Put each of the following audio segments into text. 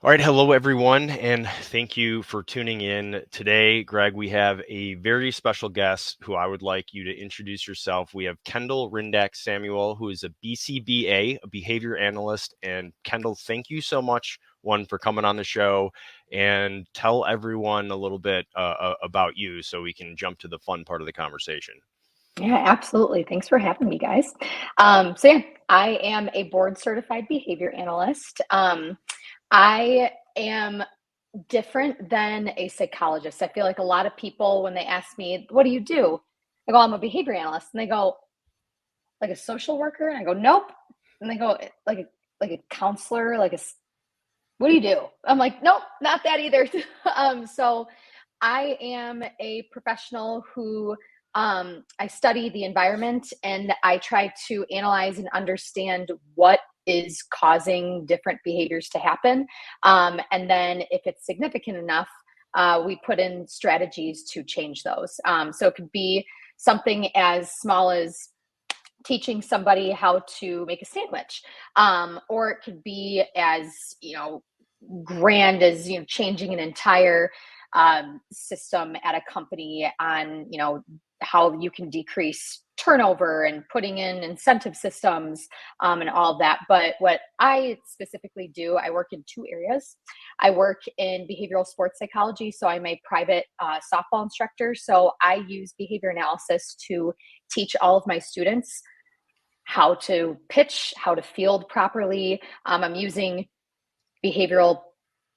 All right, hello everyone, and thank you for tuning in. Today, Greg, we have a very special guest who I would like you to introduce yourself. We have Kendall Ryndak-Samuel, who is a BCBA, a behavior analyst. And Kendall, thank you so much, one, for coming on the show, and tell everyone a little bit about you so we can jump to the fun part of the conversation. Yeah, absolutely. Thanks for having me, guys. So I am a board certified behavior analyst. I am different than a psychologist. I feel like a lot of people, when they ask me, what do you do? I go, I'm a behavior analyst. And they go, like a social worker? And I go, nope. And they go, like a counselor, what do you do? I'm like, nope, not that either. So I am a professional who I study the environment and I try to analyze and understand what is causing different behaviors to happen. And then if it's significant enough, we put in strategies to change those. So it could be something as small as teaching somebody how to make a sandwich, or it could be as, grand as, changing an entire system at a company on, how you can decrease turnover and putting in incentive systems, and all of that. But what I specifically do, I work in two areas. I work in behavioral sports psychology. So I'm a private softball instructor. So I use behavior analysis to teach all of my students how to pitch, how to field properly. I'm using behavioral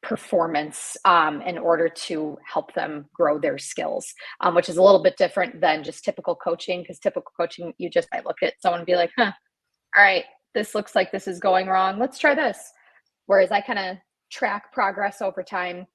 performance in order to help them grow their skills, which is a little bit different than just typical coaching, because typical coaching, you just might look at someone and be like, all right, this looks like this is going wrong. Let's try this. Whereas I kind of track progress over time,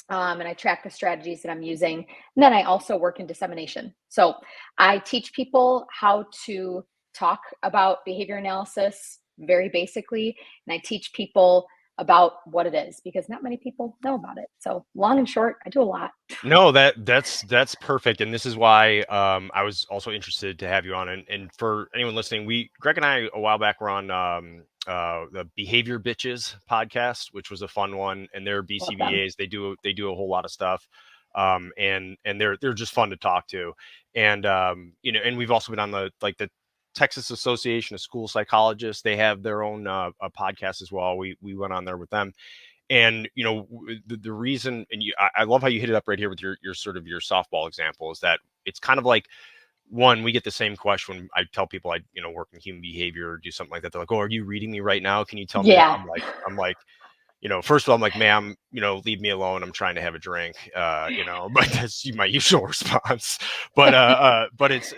and I track the strategies that I'm using. And then I also work in dissemination. So I teach people how to talk about behavior analysis very basically, and I teach people about what it is, because not many people know about it. So long and short, I do a lot. No, that's perfect, and this is why I was also interested to have you on. And for anyone listening, Greg and I a while back were on the Behavior Bitches podcast, which was a fun one, and they're BCBAs. They do a whole lot of stuff, and they're just fun to talk to, and and we've also been on the Texas Association of School Psychologists. They have their own a podcast as well. We went on there with them. And the reason, and I love how you hit it up right here with your sort of your softball example, is that it's kind of like, one, we get the same question when I tell people I work in human behavior or do something like that. They're like, "Oh, are you reading me right now? Can you tell me?" Yeah. I'm like, first of all, I'm like, "Ma'am, leave me alone. I'm trying to have a drink." But that's my usual response. But it's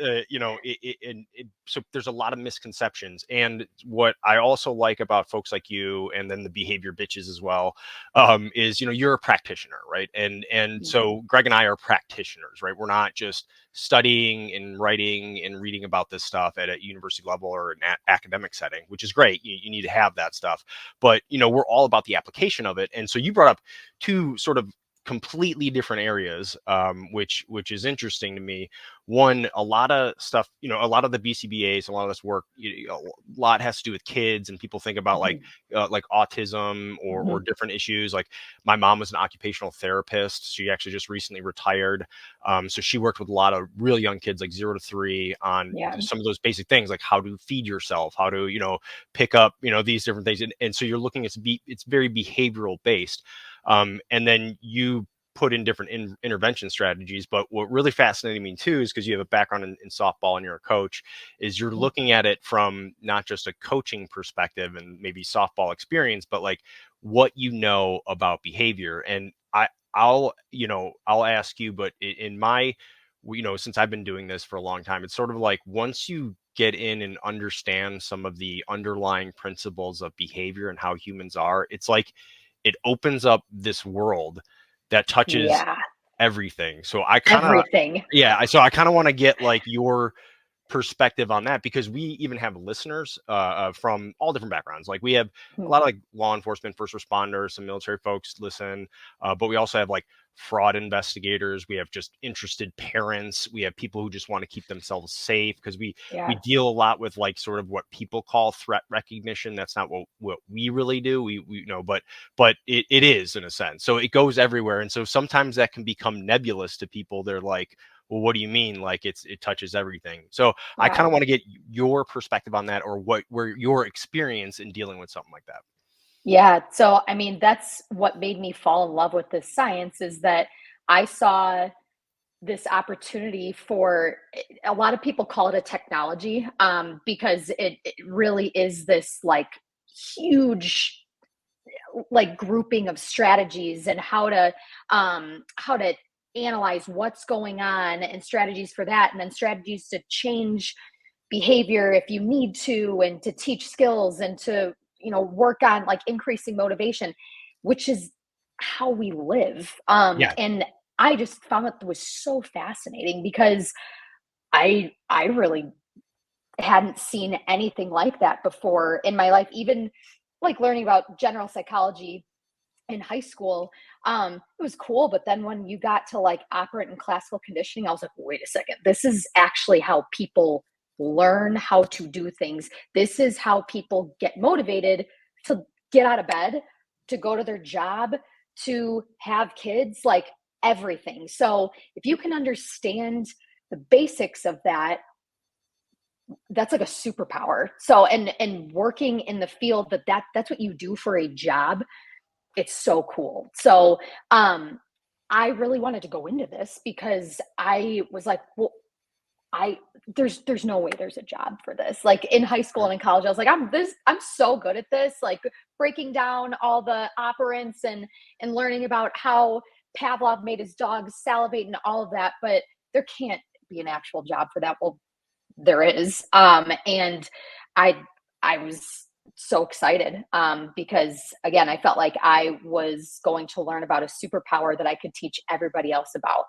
so there's a lot of misconceptions. And what I also like about folks like you, and then the behavior bitches as well, is you're a practitioner, right? And so Greg and I are practitioners, right? We're not just studying and writing and reading about this stuff at a university level or an academic setting, which is great. You need to have that stuff, but we're all about the application of it. And so you brought up two sort of completely different areas, which is interesting to me. One, a lot of stuff, a lot of the BCBAs, a lot of this work, a lot has to do with kids, and people think about like autism or different issues. Like my mom was an occupational therapist. She actually just recently retired. So she worked with a lot of real young kids, like 0 to 3, on some of those basic things, like how to feed yourself, how to, pick up, these different things. And so you're looking, it's very behavioral based. And then you put in different intervention strategies. But what really fascinated me too is, because you have a background in softball and you're a coach, is you're looking at it from not just a coaching perspective and maybe softball experience, but like what about behavior. And I'll ask you, but in my, since I've been doing this for a long time, it's sort of like once you get in and understand some of the underlying principles of behavior and how humans are, it's like it opens up this world that touches everything. So I kind of, everything. so I kind of want to get like your perspective on that, because we even have listeners from all different backgrounds. Like we have a Hmm. lot of like law enforcement, first responders, some military folks listen, but we also have like fraud investigators. We have just interested parents. We have people who just want to keep themselves safe, because we Yeah. deal a lot with like sort of what people call threat recognition. That's not what we really do. We you know, but it is in a sense. So it goes everywhere, and so sometimes that can become nebulous to people. They're like, well, what do you mean? Like it touches everything. So I kind Wow. of want to get your perspective on that, or where your experience in dealing with something like that. Yeah. So, I mean, that's what made me fall in love with this science, is that I saw this opportunity for, a lot of people call it a technology, because it really is this like huge like grouping of strategies and how to analyze what's going on, and strategies for that, and then strategies to change behavior if you need to, and to teach skills, and to work on like increasing motivation, which is how we live. Yeah. And I just found it was so fascinating, because I really hadn't seen anything like that before in my life. Even like learning about general psychology in high school, it was cool, but then when you got to like operant and classical conditioning, I was like, wait a second, this is actually how people learn how to do things. This is how people get motivated to get out of bed, to go to their job, to have kids, like everything. So if you can understand the basics of that, that's like a superpower. So, and working in the field that's what you do for a job, it's so cool. So, I really wanted to go into this, because I was like, well, I there's no way there's a job for this. Like in high school and in college, I was like, I'm so good at this, like breaking down all the operants, and learning about how Pavlov made his dogs salivate and all of that, but there can't be an actual job for that. Well, there is. And I I was so excited, because again, I felt like I was going to learn about a superpower that I could teach everybody else about.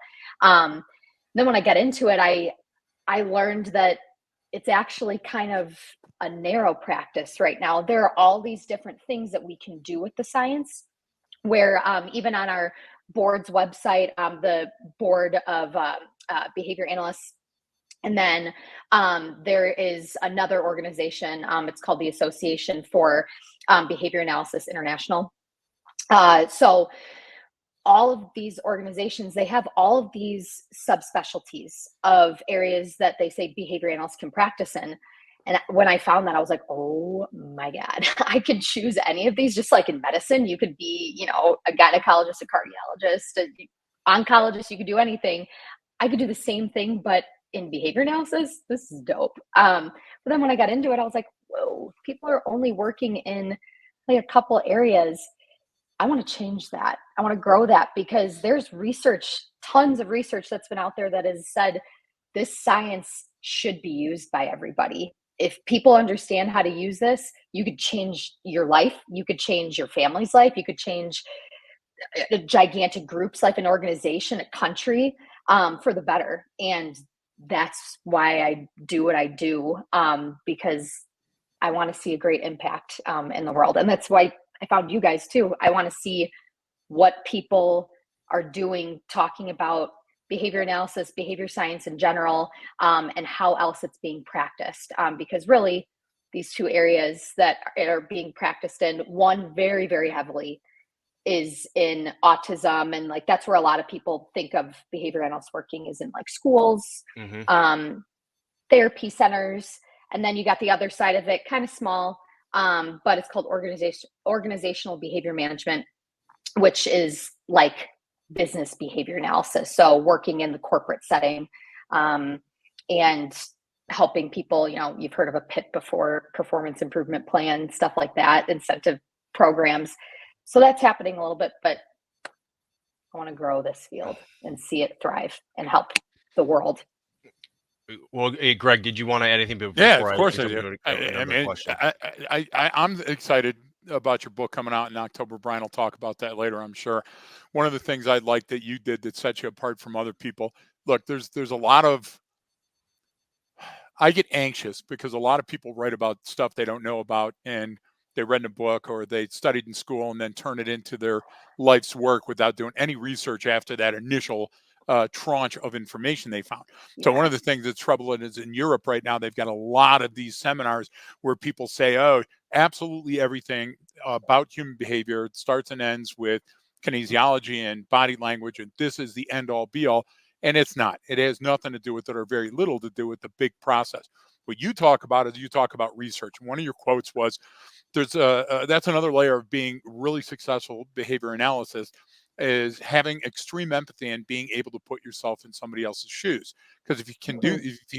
Then when I get into it, I learned that it's actually kind of a narrow practice right now. There are all these different things that we can do with the science, where even on our board's website, the board of behavior analysts, and then there is another organization, it's called the Association for Behavior Analysis International. So all of these organizations, they have all of these subspecialties of areas that they say behavior analysts can practice in. And when I found that, I was like, oh my God, I could choose any of these. Just like in medicine, you could be, a gynecologist, a cardiologist, an oncologist, you could do anything. I could do the same thing, but in behavior analysis, this is dope. But then when I got into it, I was like, whoa, people are only working in like a couple areas. I want to change that. I want to grow that, because there's research, tons of research that's been out there that has said this science should be used by everybody. If people understand how to use this, you could change your life. You could change your family's life. You could change a gigantic group's life, an organization, a country, for the better. And that's why I do what I do, because I want to see a great impact in the world. And that's why I found you guys too. I want to see what people are doing, talking about behavior analysis, behavior science in general, and how else it's being practiced. Because really, these two areas that are being practiced in, one very, very heavily is in autism, and like that's where a lot of people think of behavior analysts working, is in like schools, Mm-hmm. therapy centers. And then you got the other side of it, kind of small, but it's called organizational behavior management, which is like business behavior analysis. So working in the corporate setting, and helping people, you've heard of a PIP before, performance improvement plan, stuff like that, incentive programs. So that's happening a little bit, but I want to grow this field and see it thrive and help the world. Well, hey, Greg, did you want to add anything before Yeah, of I course I jump do. into I another mean, question? I'm excited about your book coming out in October. Brian will talk about that later, I'm sure. One of the things I like that you did that sets you apart from other people. Look, there's a lot of I get anxious because a lot of people write about stuff they don't know about, and they read in a book or they studied in school and then turn it into their life's work without doing any research after that initial tranche of information they found. Yeah. So one of the things that's troubling is in Europe right now, they've got a lot of these seminars where people say, oh, absolutely everything about human behavior starts and ends with kinesiology and body language, and this is the end all be all. And it's not. It has nothing to do with it, or very little to do with the big process. What you talk about is you talk about research. One of your quotes was, "There's that's another layer of being really successful behavior analysis, is having extreme empathy and being able to put yourself in somebody else's shoes. Because if you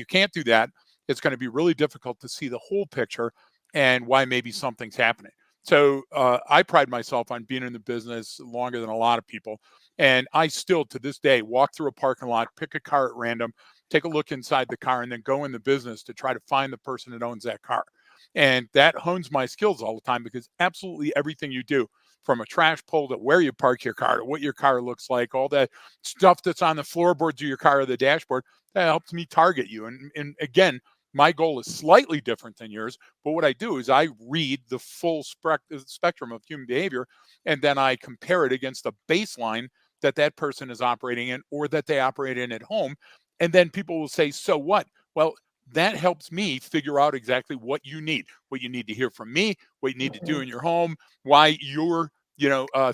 can't do that, it's going to be really difficult to see the whole picture and why maybe something's happening." So I pride myself on being in the business longer than a lot of people. And I still, to this day, walk through a parking lot, pick a car at random, take a look inside the car, and then go in the business to try to find the person that owns that car. And that hones my skills all the time, because absolutely everything you do, from a trash pull to where you park your car to what your car looks like, all that stuff that's on the floorboards of your car or the dashboard, that helps me target you. And again, my goal is slightly different than yours, but what I do is I read the full spectrum of human behavior, and then I compare it against a baseline that person is operating in, or that they operate in at home. And then people will say, so what? Well, that helps me figure out exactly what you need to hear from me, what you need to do in your home, why you're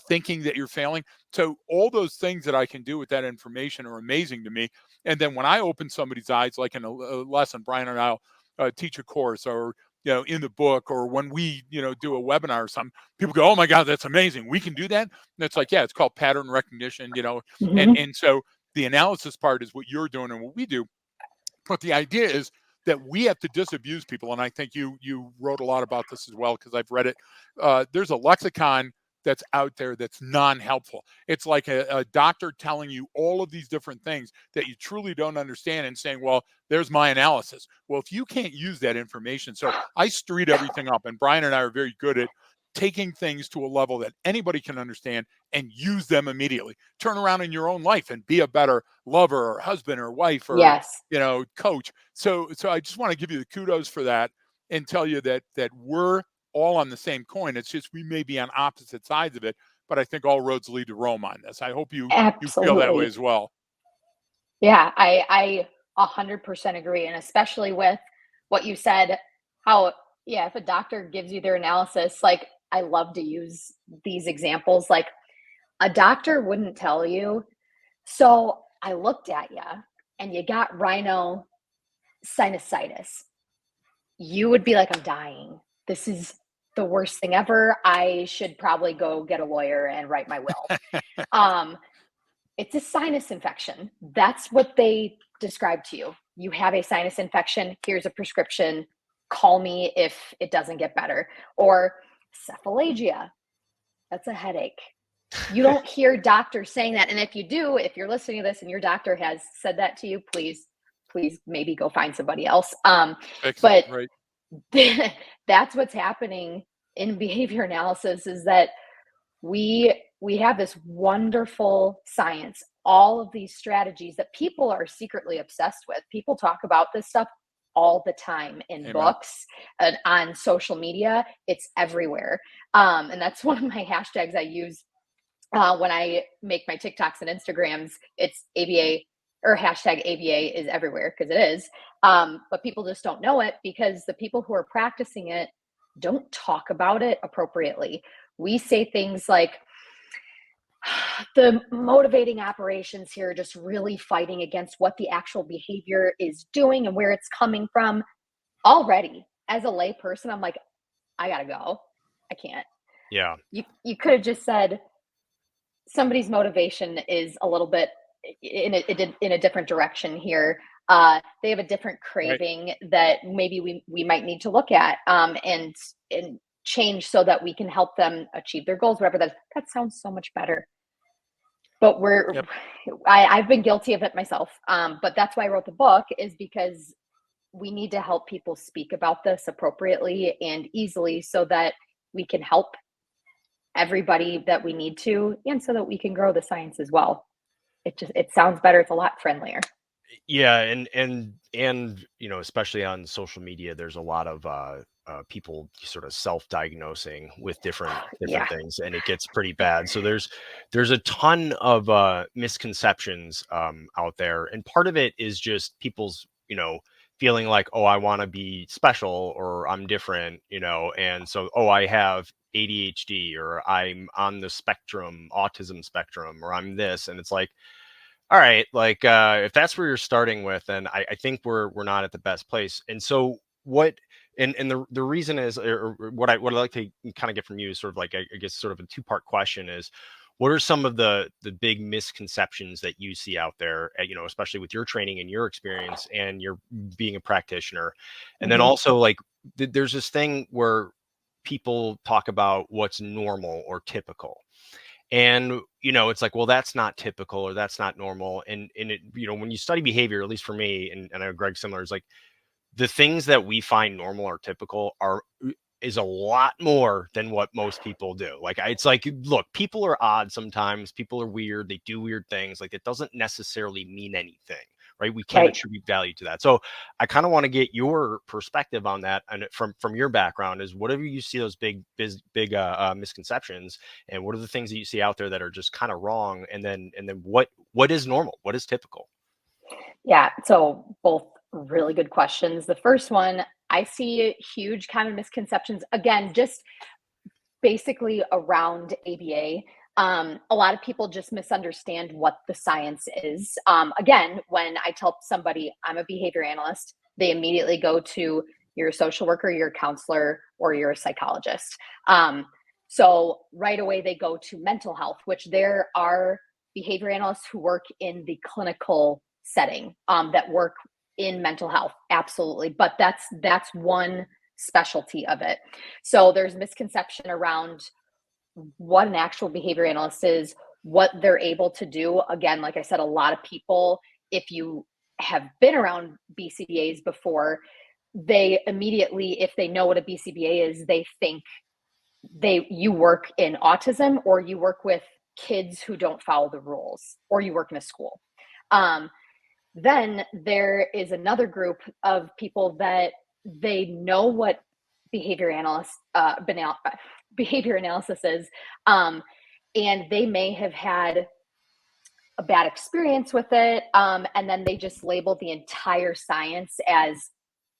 thinking that you're failing. So all those things that I can do with that information are amazing to me. And then when I open somebody's eyes, like in a lesson, Brian and I'll teach a course, or in the book, or when we do a webinar or something, people go, oh my God, that's amazing, we can do that. And it's like, yeah, it's called pattern recognition. And so the analysis part is what you're doing and what we do. But the idea is that we have to disabuse people. And I think you wrote a lot about this as well, because I've read it. There's a lexicon that's out there that's non-helpful. It's like a doctor telling you all of these different things that you truly don't understand, and saying, well, there's my analysis. Well, if you can't use that information, so I street everything up, and Brian and I are very good at taking things to a level that anybody can understand and use them immediately. Turn around in your own life and be a better lover or husband or wife or Yes. coach. So I just want to give you the kudos for that, and tell you that we're all on the same coin. It's just we may be on opposite sides of it, but I think all roads lead to Rome on this. I hope you feel that way as well. Yeah, I 100% agree. And especially with what you said, how, yeah, if a doctor gives you their analysis, like, I love to use these examples. Like, a doctor wouldn't tell you, so I looked at you and you got rhinosinusitis. You would be like, I'm dying. This is the worst thing ever. I should probably go get a lawyer and write my will. It's a sinus infection. That's what they describe to you. You have a sinus infection. Here's a prescription. Call me if it doesn't get better. Or cephalgia. That's a headache. You don't hear doctors saying that. And if you do, if you're listening to this and your doctor has said that to you, please maybe go find somebody else. But right. That's what's happening in behavior analysis, is that we have this wonderful science, all of these strategies that people are secretly obsessed with. People talk about this stuff all the time in Amen. books and on social media. It's everywhere. And that's one of my hashtags I use when I make my TikToks and Instagrams. It's ABA, or hashtag ABA is everywhere, because it is. But people just don't know it, because the people who are practicing it don't talk about it appropriately. We say things like, the motivating operations here are just really fighting against what the actual behavior is doing and where it's coming from. Already, as a lay person, I'm like, I gotta go. I can't. Yeah. You could have just said, somebody's motivation is a little bit in a different direction here. They have a different craving, right, that maybe we might need to look at and change, so that we can help them achieve their goals, whatever that sounds so much better. But I've been guilty of it myself. But that's why I wrote the book, is because we need to help people speak about this appropriately and easily, so that we can help everybody that we need to, and so that we can grow the science as well. It sounds better. It's a lot friendlier. Yeah, and you know, especially on social media, there's a lot of people sort of self-diagnosing with different Yeah. things, and it gets pretty bad. So there's a ton of misconceptions out there, and part of it is just people's, you know, feeling like, oh, I want to be special or I'm different, you know, and so, oh, I have ADHD or I'm on the spectrum, autism spectrum, or I'm this, and it's like, all right, like if that's where you're starting with, then I think we're not at the best place. And so what, and the reason is, or what I like to kind of get from you is sort of like, I guess sort of a two-part question is, what are some of the big misconceptions that you see out there, you know, especially with your training and your experience and your being a practitioner? And then Hmm. also like there's this thing where people talk about what's normal or typical, and you know, it's like, well, that's not typical or that's not normal. And it, you know, when you study behavior, at least for me, and I know Greg similar, is like the things that we find normal or typical are is a lot more than what most people do. Like it's like, look, people are odd sometimes, people are weird, they do weird things. Like it doesn't necessarily mean anything, right? We can't Right. attribute value to that. So I kind of want to get your perspective on that, and from your background, is whatever you see those big misconceptions, and what are the things that you see out there that are just kind of wrong, and then what is normal, what is typical? Yeah. So both really good questions. The first one, I see huge kind of misconceptions. Again, just basically around ABA. A lot of people just misunderstand what the science is. Again, when I tell somebody I'm a behavior analyst, they immediately go to you're a social worker, you're a counselor, or you're a psychologist. So right away they go to mental health, which there are behavior analysts who work in the clinical setting, that work in mental health, absolutely. But that's one specialty of it. So there's misconception around what an actual behavior analyst is, what they're able to do. Again, like I said, a lot of people, if you have been around BCBAs before, they immediately, if they know what a BCBA is, they think you work in autism, or you work with kids who don't follow the rules, or you work in a school. Then there is another group of people that they know what behavior analyst behavior analysis is, and they may have had a bad experience with it, and then they just label the entire science as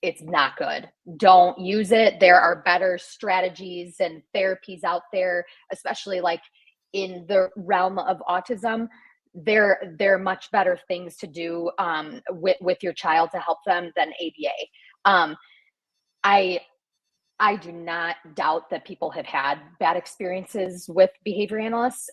it's not good. Don't use it. There are better strategies and therapies out there, especially like in the realm of autism. There are much better things to do, with your child to help them than ABA. I I do not doubt that people have had bad experiences with behavior analysts.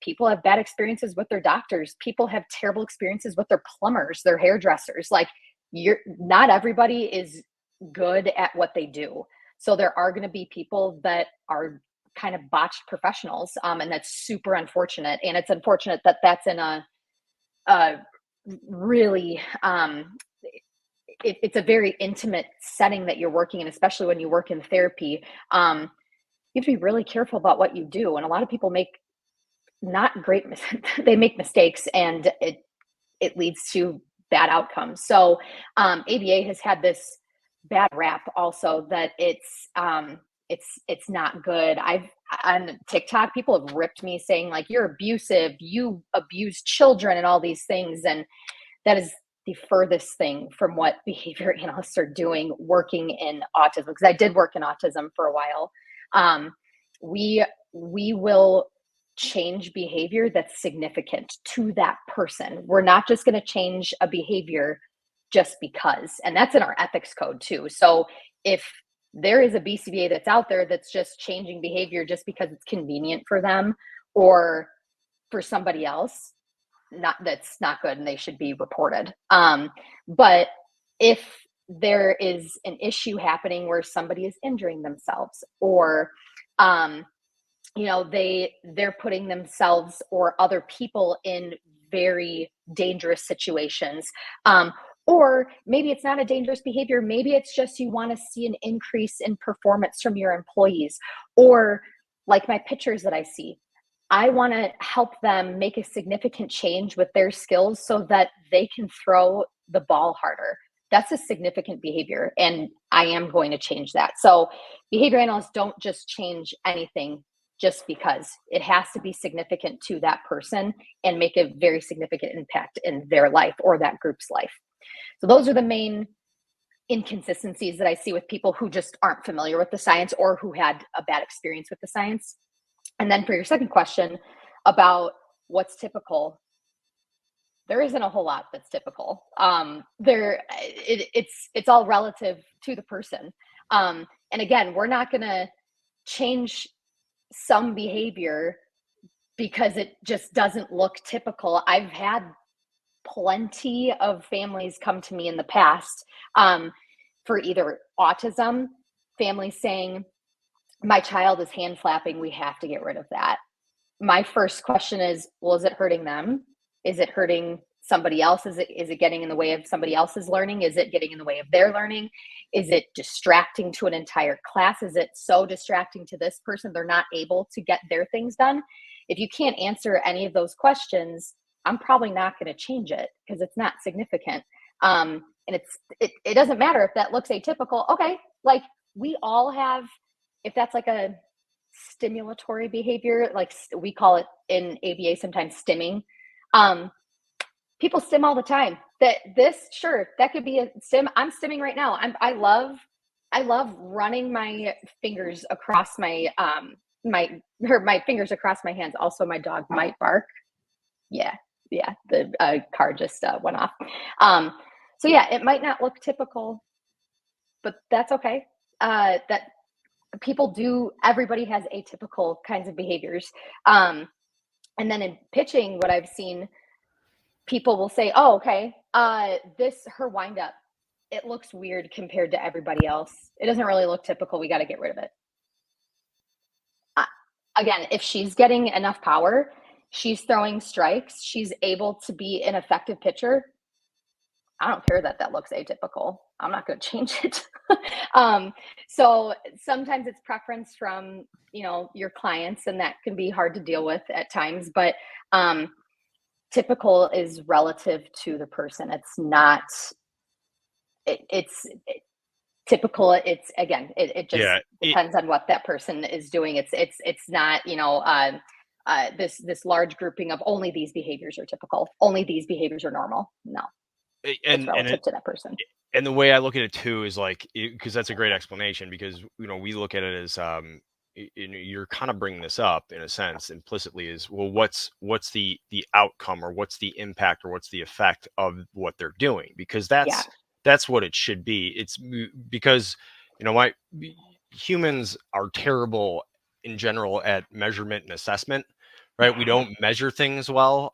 People have bad experiences with their doctors. People have terrible experiences with their plumbers, their hairdressers. Like, not everybody is good at what they do. So there are going to be people that are kind of botched professionals, and that's super unfortunate. And it's unfortunate that that's in a really it's a very intimate setting that you're working in, especially when you work in therapy. You have to be really careful about what you do, and a lot of people make not great they make mistakes, and it leads to bad outcomes. So ABA has had this bad rap also, that it's not good. I've On TikTok, people have ripped me saying like, you're abusive, you abuse children, and all these things, and that is the furthest thing from what behavior analysts are doing working in autism, because I did work in autism for a while. We will change behavior that's significant to that person. We're not just going to change a behavior just because, and that's in our ethics code too. So if there is a BCBA that's out there that's just changing behavior just because it's convenient for them or for somebody else, that's not good, and they should be reported. But if there is an issue happening where somebody is injuring themselves, or they're putting themselves or other people in very dangerous situations, or maybe it's not a dangerous behavior, maybe it's just you want to see an increase in performance from your employees, or like my pictures that I see, I want to help them make a significant change with their skills so that they can throw the ball harder. That's a significant behavior, and I am going to change that. So behavior analysts don't just change anything just because. It has to be significant to that person and make a very significant impact in their life or that group's life. So those are the main inconsistencies that I see with people who just aren't familiar with the science or who had a bad experience with the science. And then for your second question about what's typical, there isn't a whole lot that's typical. It's all relative to the person. And again, we're not going to change some behavior because it just doesn't look typical. I've had plenty of families come to me in the past for either autism, families saying, my child is hand flapping, we have to get rid of that. My first question is, well, is it hurting them? Is it hurting somebody else? Is it getting in the way of somebody else's learning? Is it getting in the way of their learning? Is it distracting to an entire class? Is it so distracting to this person they're not able to get their things done? If you can't answer any of those questions, I'm probably not going to change it because it's not significant. And it doesn't matter if that looks atypical. Okay, like we all have, if that's like a stimulatory behavior, like we call it in ABA sometimes stimming. People stim all the time. That could be a stim. I'm stimming right now. I love running my fingers across my fingers across my hands. Also, my dog might bark. Yeah. The car just went off. So yeah, it might not look typical, but that's okay. That people do. Everybody has atypical kinds of behaviors. And then in pitching, what I've seen, people will say, "Oh, okay, her wind up, it looks weird compared to everybody else. It doesn't really look typical. We got to get rid of it." Again, if she's getting enough power, she's throwing strikes, she's able to be an effective pitcher, I don't care that looks atypical. I'm not going to change it. So sometimes it's preference from, your clients, and that can be hard to deal with at times, but typical is relative to the person. It's not, typical. It's again, it just depends on what that person is doing. It's not, this large grouping of only these behaviors are typical, only these behaviors are normal. No, it's relative to that person. And the way I look at it too is like, because that's a great explanation, because we look at it as you're kind of bringing this up in a sense implicitly is, well, what's the outcome, or what's the impact, or what's the effect of what they're doing, because that's what it should be. It's because why humans are terrible in general at measurement and assessment, right? We don't measure things well.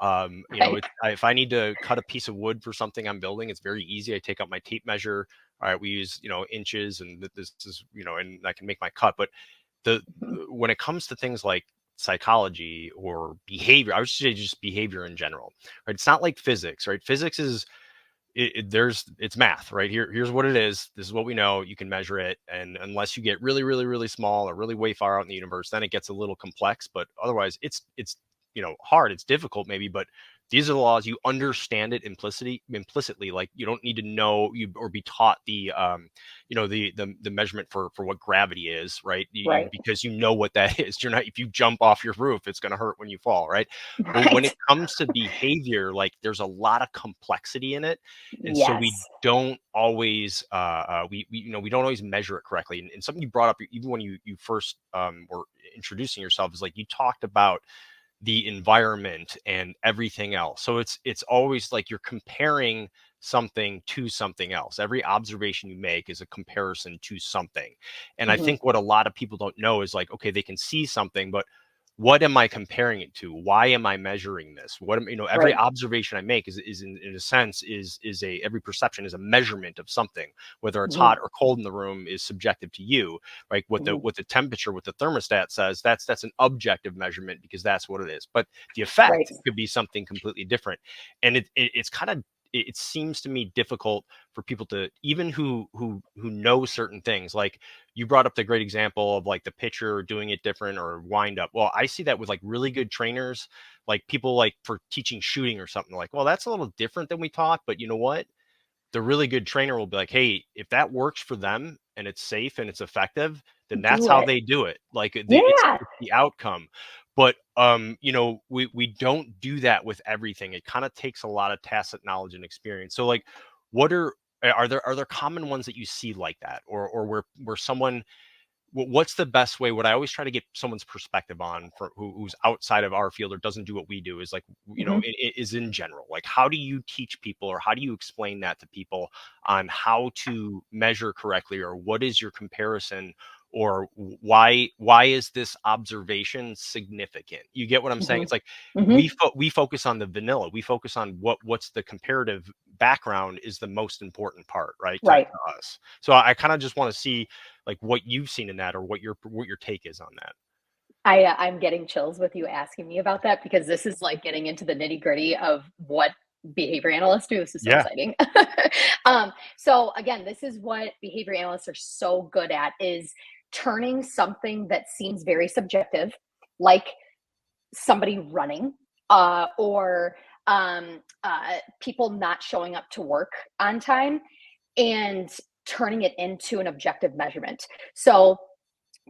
If I need to cut a piece of wood for something I'm building, it's very easy. I take out my tape measure. All right, we use inches, and this is and I can make my cut. But when it comes to things like psychology or behavior, I would say just behavior in general, right? It's not like physics, right? Physics is it's math, right? Here's what it is. This is what we know. You can measure it, and unless you get really, really, really small or really way far out in the universe, then it gets a little complex. But otherwise, it's hard. It's difficult maybe, but these are the laws. You understand it implicitly. Like you don't need to know or be taught the measurement for what gravity is, right? Because you know what that is. You're not, if you jump off your roof, it's going to hurt when you fall, right? But when it comes to behavior, like there's a lot of complexity in it, and so we don't always we don't always measure it correctly. And something you brought up even when you first were introducing yourself is like you talked about the environment and everything else. So it's always like you're comparing something to something else. Every observation you make is a comparison to something. And I think what a lot of people don't know is like, okay, they can see something, but what am I comparing it to? Why am I measuring this? What am every observation I make is in a sense every perception is a measurement of something. Whether it's hot or cold in the room is subjective to you. Like what the temperature, what the thermostat says, that's an objective measurement because that's what it is. But the effect could be something completely different. And it's kind of it seems to me difficult for people to, even who know certain things. Like you brought up the great example of like the pitcher doing it different or wind up. Well, I see that with like really good trainers, like people like for teaching shooting or something, like, well, that's a little different than we taught, but you know what? The really good trainer will be like, hey, if that works for them and it's safe and it's effective, then that's Do how it. they do it. Like Yeah. it's the outcome. But you know, we don't do that with everything. It kind of takes a lot of tacit knowledge and experience. So like, what are there common ones that you see like that, or where someone, what's the best way? What I always try to get someone's perspective on, for who's outside of our field or doesn't do what we do, is like, you know, it is in general, like, how do you teach people, or how do you explain that to people on how to measure correctly, or what is your comparison, or why is this observation significant? You get what I'm saying? It's like we focus on the vanilla. We focus on what's the comparative background is the most important part, right? Right. To us. So I kind of just want to see like what you've seen in that, or what your take is on that. I'm getting chills with you asking me about that, because this is like getting into the nitty gritty of what behavior analysts do. This is so Yeah. exciting. So again, this is what behavior analysts are so good at, is turning something that seems very subjective, like somebody running, or people not showing up to work on time, and turning it into an objective measurement. So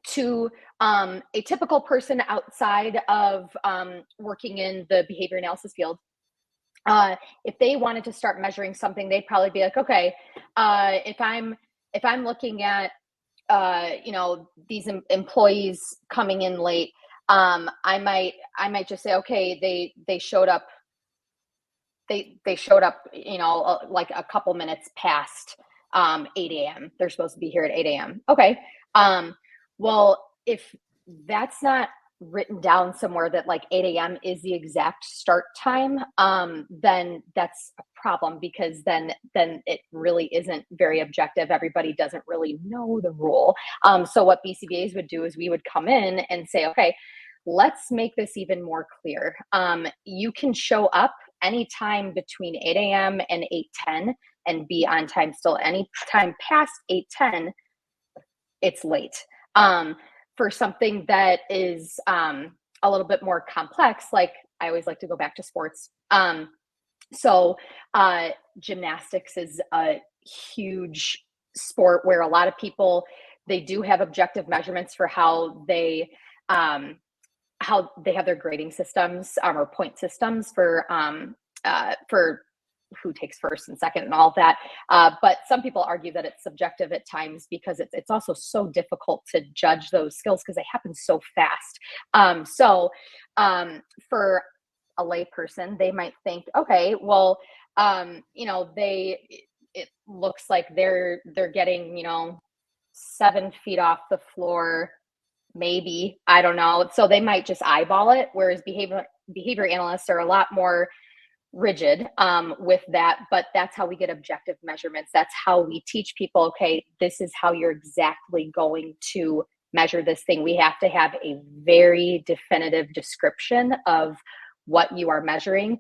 to a typical person outside of working in the behavior analysis field, if they wanted to start measuring something, they'd probably be like, okay, if I'm looking at you know, these employees coming in late, I might just say, okay, they showed up, they showed up, you know, like a couple minutes past 8 a.m. They're supposed to be here at 8 a.m. Okay. Well, if that's not written down somewhere that like 8 a.m. is the exact start time, then that's a problem, because then it really isn't very objective. Everybody doesn't really know the rule. So what BCBAs would do is we would come in and say, okay, let's make this even more clear. You can show up anytime between 8 a.m. and 8:10 and be on time still. Any time past 8:10, it's late. For something that is a little bit more complex, like I always like to go back to sports. So gymnastics is a huge sport where a lot of people, they do have objective measurements for how they have their grading systems, or point systems for who takes first and second and all of that. But some people argue that it's subjective at times, because it's also so difficult to judge those skills because they happen so fast. So for a lay person, they might think, okay, well, you know, it looks like they're getting, you know, 7 feet off the floor, maybe, I don't know. So they might just eyeball it, whereas behavior analysts are a lot more rigid with that. But that's how we get objective measurements. That's how we teach people, okay, this is how you're exactly going to measure this thing. We have to have a very definitive description of what you are measuring.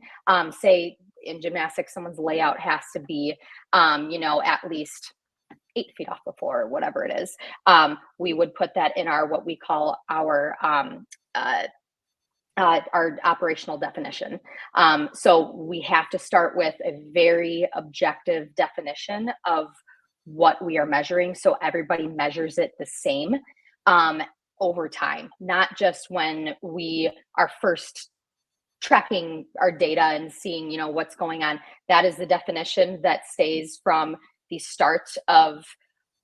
Say in gymnastics, someone's layout has to be, you know, at least 8 feet off the floor, or whatever it is. We would put that in our, what we call our operational definition. So we have to start with a very objective definition of what we are measuring, so everybody measures it the same over time, not just when we are first tracking our data and seeing, you know, what's going on. That is the definition that stays from the start of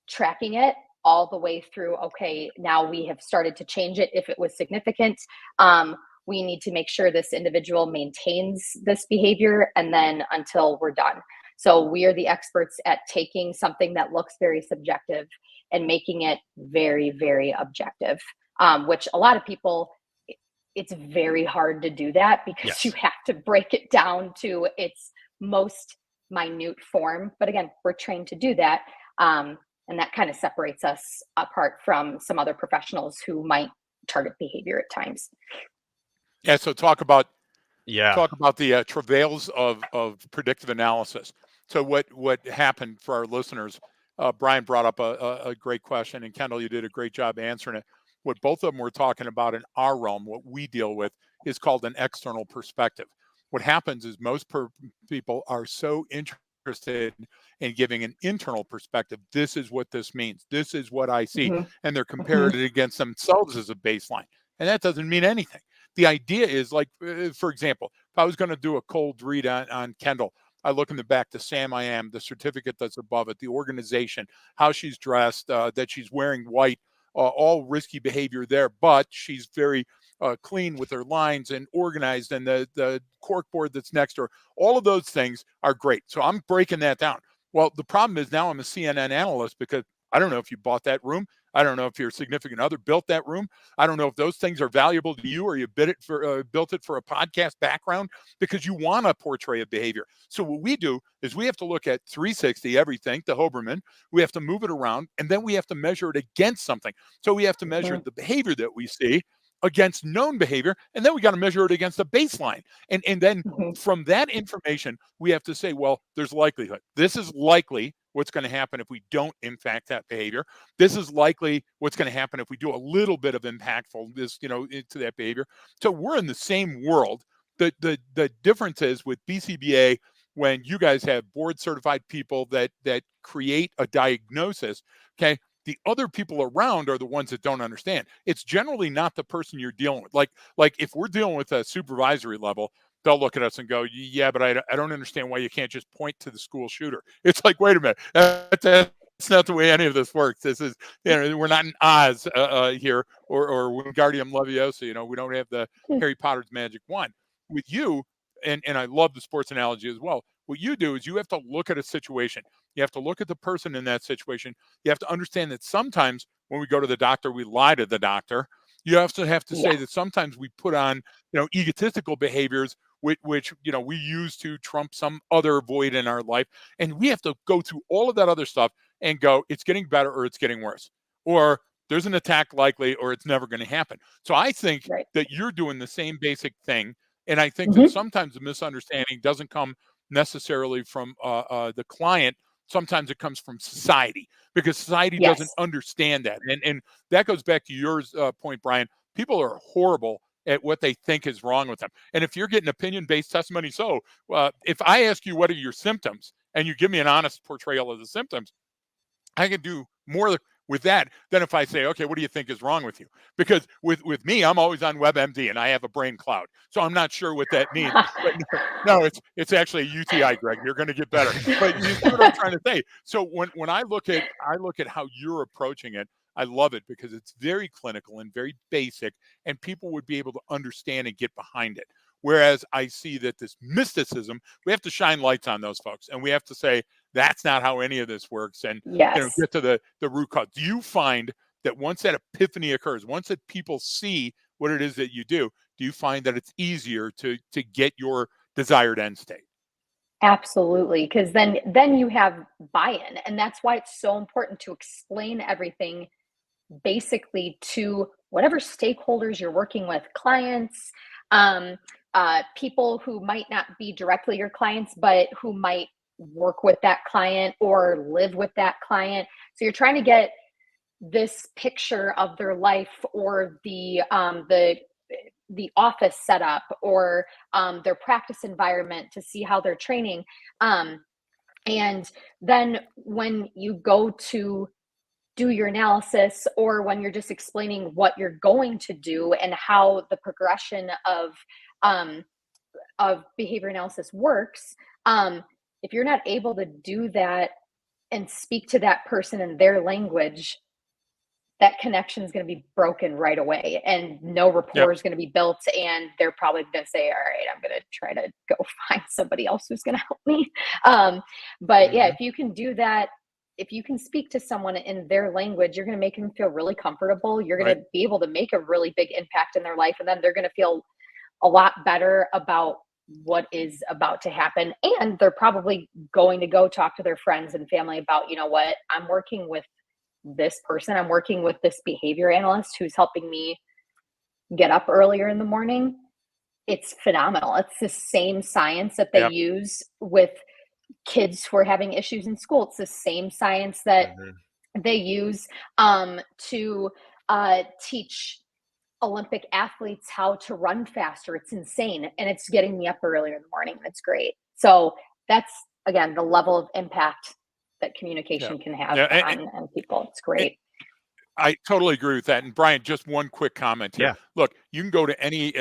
tracking it all the way through. Okay, now we have started to change it if it was significant. We need to make sure this individual maintains this behavior, and then until we're done. So we are the experts at taking something that looks very subjective and making it very, very objective, which a lot of people, it's very hard to do that, because Yes. you have to break it down to its most minute form. But again, we're trained to do that. And that kind of separates us apart from some other professionals who might target behavior at times. Yeah, so talk about Yeah. talk about the travails of predictive analysis. So what happened for our listeners? Brian brought up a great question, and Kendall, you did a great job answering it. What both of them were talking about in our realm, what we deal with, is called an external perspective. What happens is most people are so interested in giving an internal perspective. This is what this means. This is what I see. Mm-hmm. And they're comparing it against themselves as a baseline. And that doesn't mean anything. The idea is like, for example, if I was going to do a cold read on Kendall, I look in the back, the Sam I Am, the certificate that's above it, the organization, how she's dressed, that she's wearing white, all risky behavior there, but she's very clean with her lines and organized, and the cork board that's next to her. All of those things are great. So I'm breaking that down. Well, the problem is now I'm a CNN analyst because I don't know if you bought that room. I don't know if your significant other built that room. I don't know if those things are valuable to you or you built it for a podcast background because you want to portray a behavior. So what we do is we have to look at 360 everything, the Hoberman. We have to move it around, and then we have to measure it against something. So we have to measure the behavior that we see against known behavior, and then we got to measure it against a baseline. And then from that information, we have to say, well, there's likelihood. This is likely what's going to happen if we don't impact that behavior. This is likely what's going to happen if we do a little bit of impactfulness, into that behavior. So we're in the same world. The difference is with BCBA, when you guys have board certified people that create a diagnosis, okay, the other people around are the ones that don't understand. It's generally not the person you're dealing with. Like if we're dealing with a supervisory level, they'll look at us and go, yeah, but I don't understand why you can't just point to the school shooter. It's like, wait a minute, that's not the way any of this works. This is, we're not in Oz here or Wingardium Leviosa. We don't have the Harry Potter's magic wand. With you, and I love the sports analogy as well, what you do is you have to look at a situation. You have to look at the person in that situation. You have to understand that sometimes when we go to the doctor, we lie to the doctor. You also have to say that sometimes we put on, egotistical behaviors, which we use to trump some other void in our life. And we have to go through all of that other stuff and go, it's getting better or it's getting worse. Or there's an attack likely or it's never going to happen. So I think that you're doing the same basic thing. And I think that sometimes the misunderstanding doesn't come necessarily from the client. Sometimes it comes from society because society doesn't understand that. And that goes back to your point, Brian. People are horrible at what they think is wrong with them. And if you're getting opinion-based testimony, if I ask you what are your symptoms and you give me an honest portrayal of the symptoms, I can do more with that than if I say, okay, what do you think is wrong with you? Because with me, I'm always on WebMD and I have a brain cloud. So I'm not sure what that means. But no, it's actually a UTI, Greg. You're going to get better. But you see what I'm trying to say. So when I look at how you're approaching it, I love it because it's very clinical and very basic, and people would be able to understand and get behind it. Whereas I see that this mysticism, we have to shine lights on those folks, and we have to say, that's not how any of this works, and get to the root cause. Do you find that once that epiphany occurs, once that people see what it is that you do you find that it's easier to get your desired end state? Absolutely, because then you have buy-in, and that's why it's so important to explain everything basically to whatever stakeholders you're working with, clients, people who might not be directly your clients, but who might work with that client or live with that client. So you're trying to get this picture of their life or the office setup or their practice environment to see how they're training. And then when you go to do your analysis, or when you're just explaining what you're going to do and how the progression of behavior analysis works, if you're not able to do that and speak to that person in their language, that connection is going to be broken right away, and no rapport is going to be built, and they're probably going to say, all right, I'm going to try to go find somebody else who's going to help me. But if you can do that, if you can speak to someone in their language, you're going to make them feel really comfortable. You're going to be able to make a really big impact in their life, and then they're going to feel a lot better about what is about to happen. And they're probably going to go talk to their friends and family about, you know what, I'm working with this person. I'm working with this behavior analyst who's helping me get up earlier in the morning. it's phenomenal. It's the same science that they use with kids who are having issues in school. It's the same science that they use to teach Olympic athletes how to run faster. It's insane. And it's getting me up earlier in the morning. It's great. So that's, again, the level of impact that communication can have on people. It's great. I totally agree with that. And Brian, just one quick comment here. Yeah. Look, you can go to any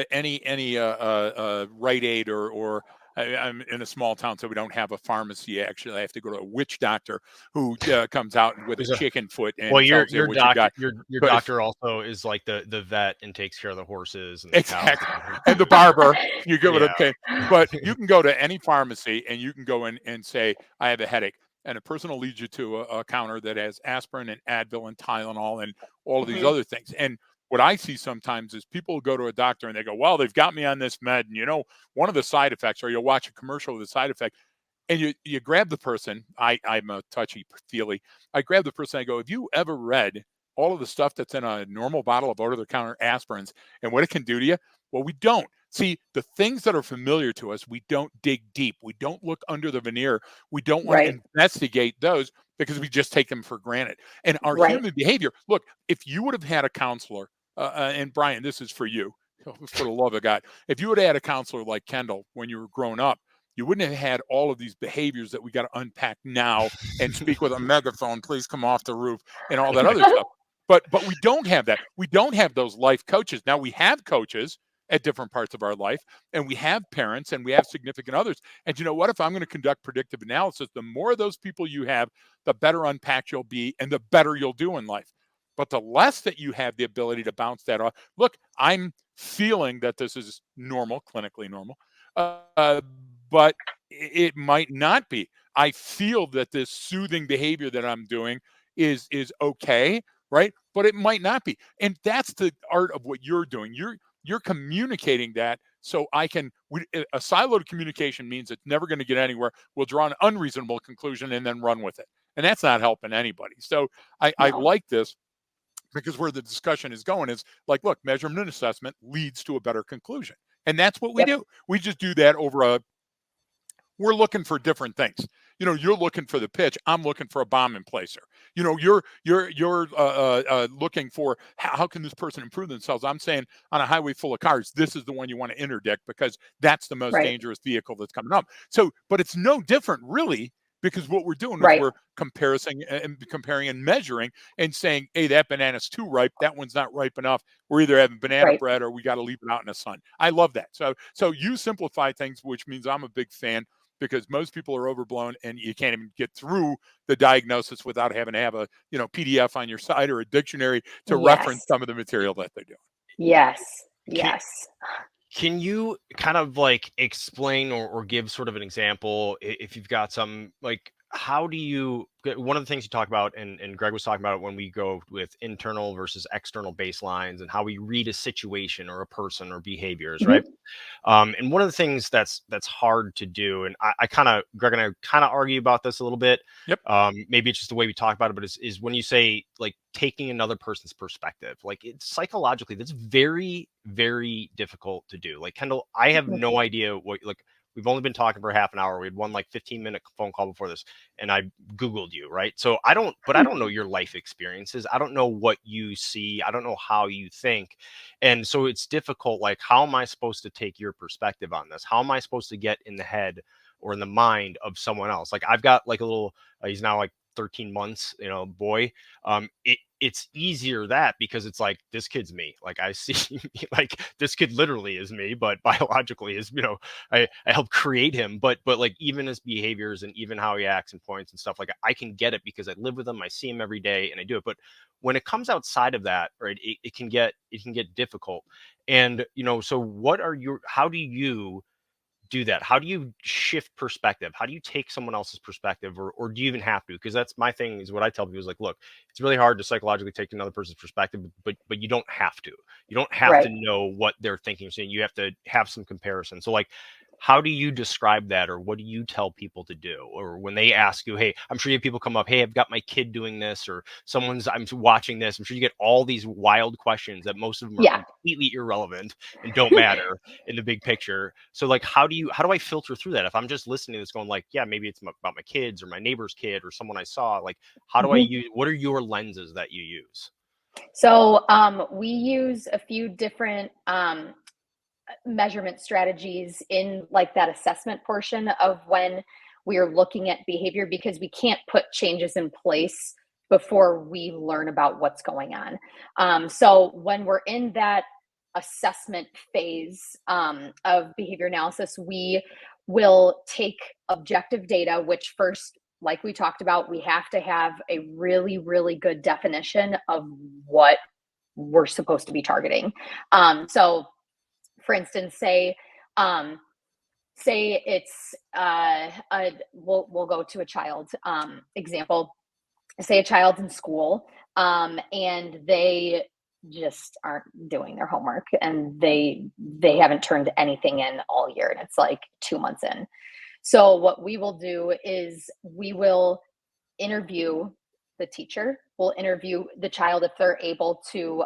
Rite Aid or I'm in a small town, so we don't have a pharmacy. Actually, I have to go to a witch doctor who comes out with a chicken foot and tells you what you got. Your doctor also is like the vet and takes care of the horses and the exactly, cows. and the barber. You give it okay, but you can go to any pharmacy and you can go in and say, "I have a headache." And a person will lead you to a counter that has aspirin and Advil and Tylenol and all of these other things. And what I see sometimes is people go to a doctor and they go, well, they've got me on this med. And, one of the side effects, or you'll watch a commercial with a side effect, and you grab the person. I'm a touchy-feely. I grab the person. I go, have you ever read all of the stuff that's in a normal bottle of over-the-counter aspirins and what it can do to you? Well, we don't. See, the things that are familiar to us, we don't dig deep. We don't look under the veneer. We don't want to investigate those because we just take them for granted. And our human behavior, look, if you would have had a counselor, and Brian, this is for you, for the love of God, if you would have had a counselor like Kendall when you were growing up, you wouldn't have had all of these behaviors that we got to unpack now and speak with a megaphone, please come off the roof, and all that other stuff. But we don't have that. We don't have those life coaches. Now we have coaches at different parts of our life, and we have parents and we have significant others. And you know what? If I'm going to conduct predictive analysis, the more of those people you have, the better unpacked you'll be and the better you'll do in life. But the less that you have the ability to bounce that off, look, I'm feeling that this is normal, clinically normal, but it might not be. I feel that this soothing behavior that I'm doing is okay, right? But it might not be. And that's the art of what you're doing. You're communicating that so I can, a siloed communication means it's never going to get anywhere. We'll draw an unreasonable conclusion and then run with it. And that's not helping anybody. So I like this because where the discussion is going is like, look, measurement and assessment leads to a better conclusion. And that's what we do. We just do that over we're looking for different things. You're looking for the pitch. I'm looking for a bomb in placer. You're looking for how can this person improve themselves. I'm saying on a highway full of cars, this is the one you want to interdict because that's the most dangerous vehicle that's coming up. So, but it's no different really, because what we're doing is we're comparing and measuring and saying, hey, that banana's too ripe. That one's not ripe enough. We're either having banana bread or we got to leave it out in the sun. I love that. So you simplify things, which means I'm a big fan, because most people are overblown and you can't even get through the diagnosis without having to have a PDF on your site or a dictionary to reference some of the material that they're doing. Yes. Can you kind of like explain or give sort of an example if you've got some, like, how do you, one of the things you talk about, and Greg was talking about it when we go with internal versus external baselines and how we read a situation or a person or behaviors, right? And one of the things that's hard to do, and I kind of, Greg and I kind of argue about this a little bit. Maybe it's just the way we talk about it, but is when you say like taking another person's perspective, like it's psychologically, that's very, very difficult to do. Like Kendall, I have no idea what, like, we've only been talking for half an hour. We had one like 15-minute phone call before this, and I Googled you, right? So I don't know your life experiences. I don't know what you see. I don't know how you think. And so it's difficult. Like, how am I supposed to take your perspective on this? How am I supposed to get in the head or in the mind of someone else? Like, I've got like a little, he's now like 13 months, boy. It's easier that because it's like, this kid's me. Like, I see like this kid literally is me, but biologically is, I helped create him, but like even his behaviors and even how he acts and points and stuff, like I can get it because I live with him. I see him every day and I do it. But when it comes outside of that, right, it can get difficult. And, so how do you do that? How do you shift perspective? How do you take someone else's perspective, or do you even have to? Because that's my thing, is what I tell people is like, look, it's really hard to psychologically take another person's perspective, but you don't have to. You don't have to know what they're thinking. So you have to have some comparison. So like, how do you describe that, or what do you tell people to do? Or when they ask you, hey, I'm sure you have people come up, hey, I've got my kid doing this, or I'm watching this. I'm sure you get all these wild questions that most of them are completely irrelevant and don't matter in the big picture. So like, how do I filter through that? If I'm just listening to this going like, yeah, maybe it's about my kids or my neighbor's kid or someone I saw, like, how do I use, what are your lenses that you use? So we use a few different measurement strategies in like that assessment portion of when we are looking at behavior, because we can't put changes in place before we learn about what's going on. So when we're in that assessment phase of behavior analysis, we will take objective data, which first, like we talked about, we have to have a really, really good definition of what we're supposed to be targeting. So for instance, say it's we'll go to a child example. Say a child's in school and they just aren't doing their homework, and they haven't turned anything in all year, and it's like 2 months in. So what we will do is we will interview the teacher. We'll interview the child if they're able to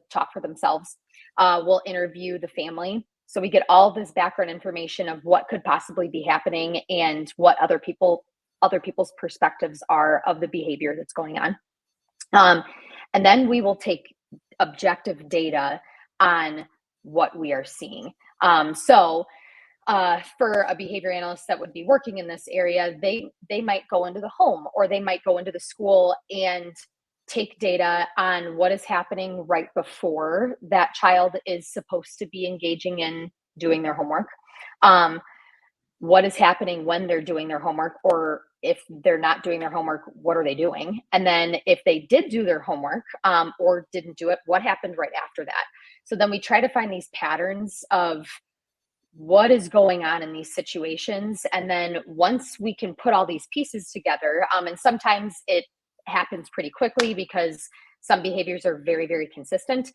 talk for themselves. We'll interview the family. So we get all this background information of what could possibly be happening and what other people's perspectives are of the behavior that's going on. And then we will take objective data on what we are seeing. So for a behavior analyst that would be working in this area, they might go into the home, or they might go into the school and take data on what is happening right before that child is supposed to be engaging in doing their homework. What is happening when they're doing their homework, or if they're not doing their homework, what are they doing? And then if they did do their homework or didn't do it, what happened right after that? So then we try to find these patterns of what is going on in these situations. And then once we can put all these pieces together, and sometimes it happens pretty quickly because some behaviors are very, very consistent.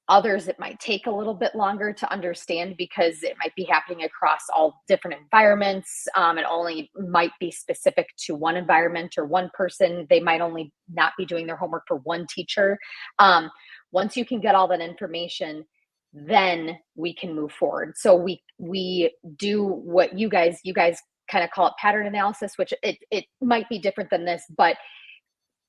Others, it might take a little bit longer to understand because it might be happening across all different environments. It only might be specific to one environment or one person. They might only not be doing their homework for one teacher. Once you can get all that information, then we can move forward. So we do what you guys kind of call it pattern analysis, which it might be different than this, but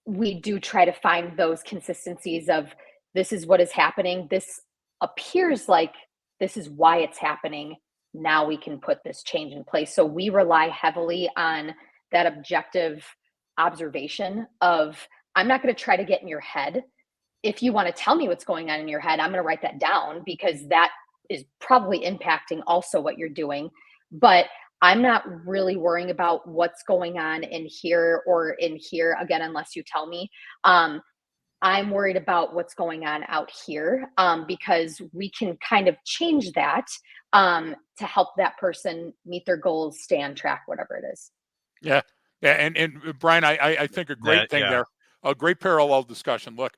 we do try to find those consistencies of, this is what is happening. This appears like this is why it's happening. Now we can put this change in place. So we rely heavily on that objective observation of, I'm not going to try to get in your head. If you want to tell me what's going on in your head, I'm going to write that down, because that is probably impacting also what you're doing. But I'm not really worrying about what's going on in here or in here, again, unless you tell me. I'm worried about what's going on out here, because we can kind of change that to help that person meet their goals, stay on track, whatever it is. Yeah. And Brian, I think a great thing there, a great parallel discussion. Look,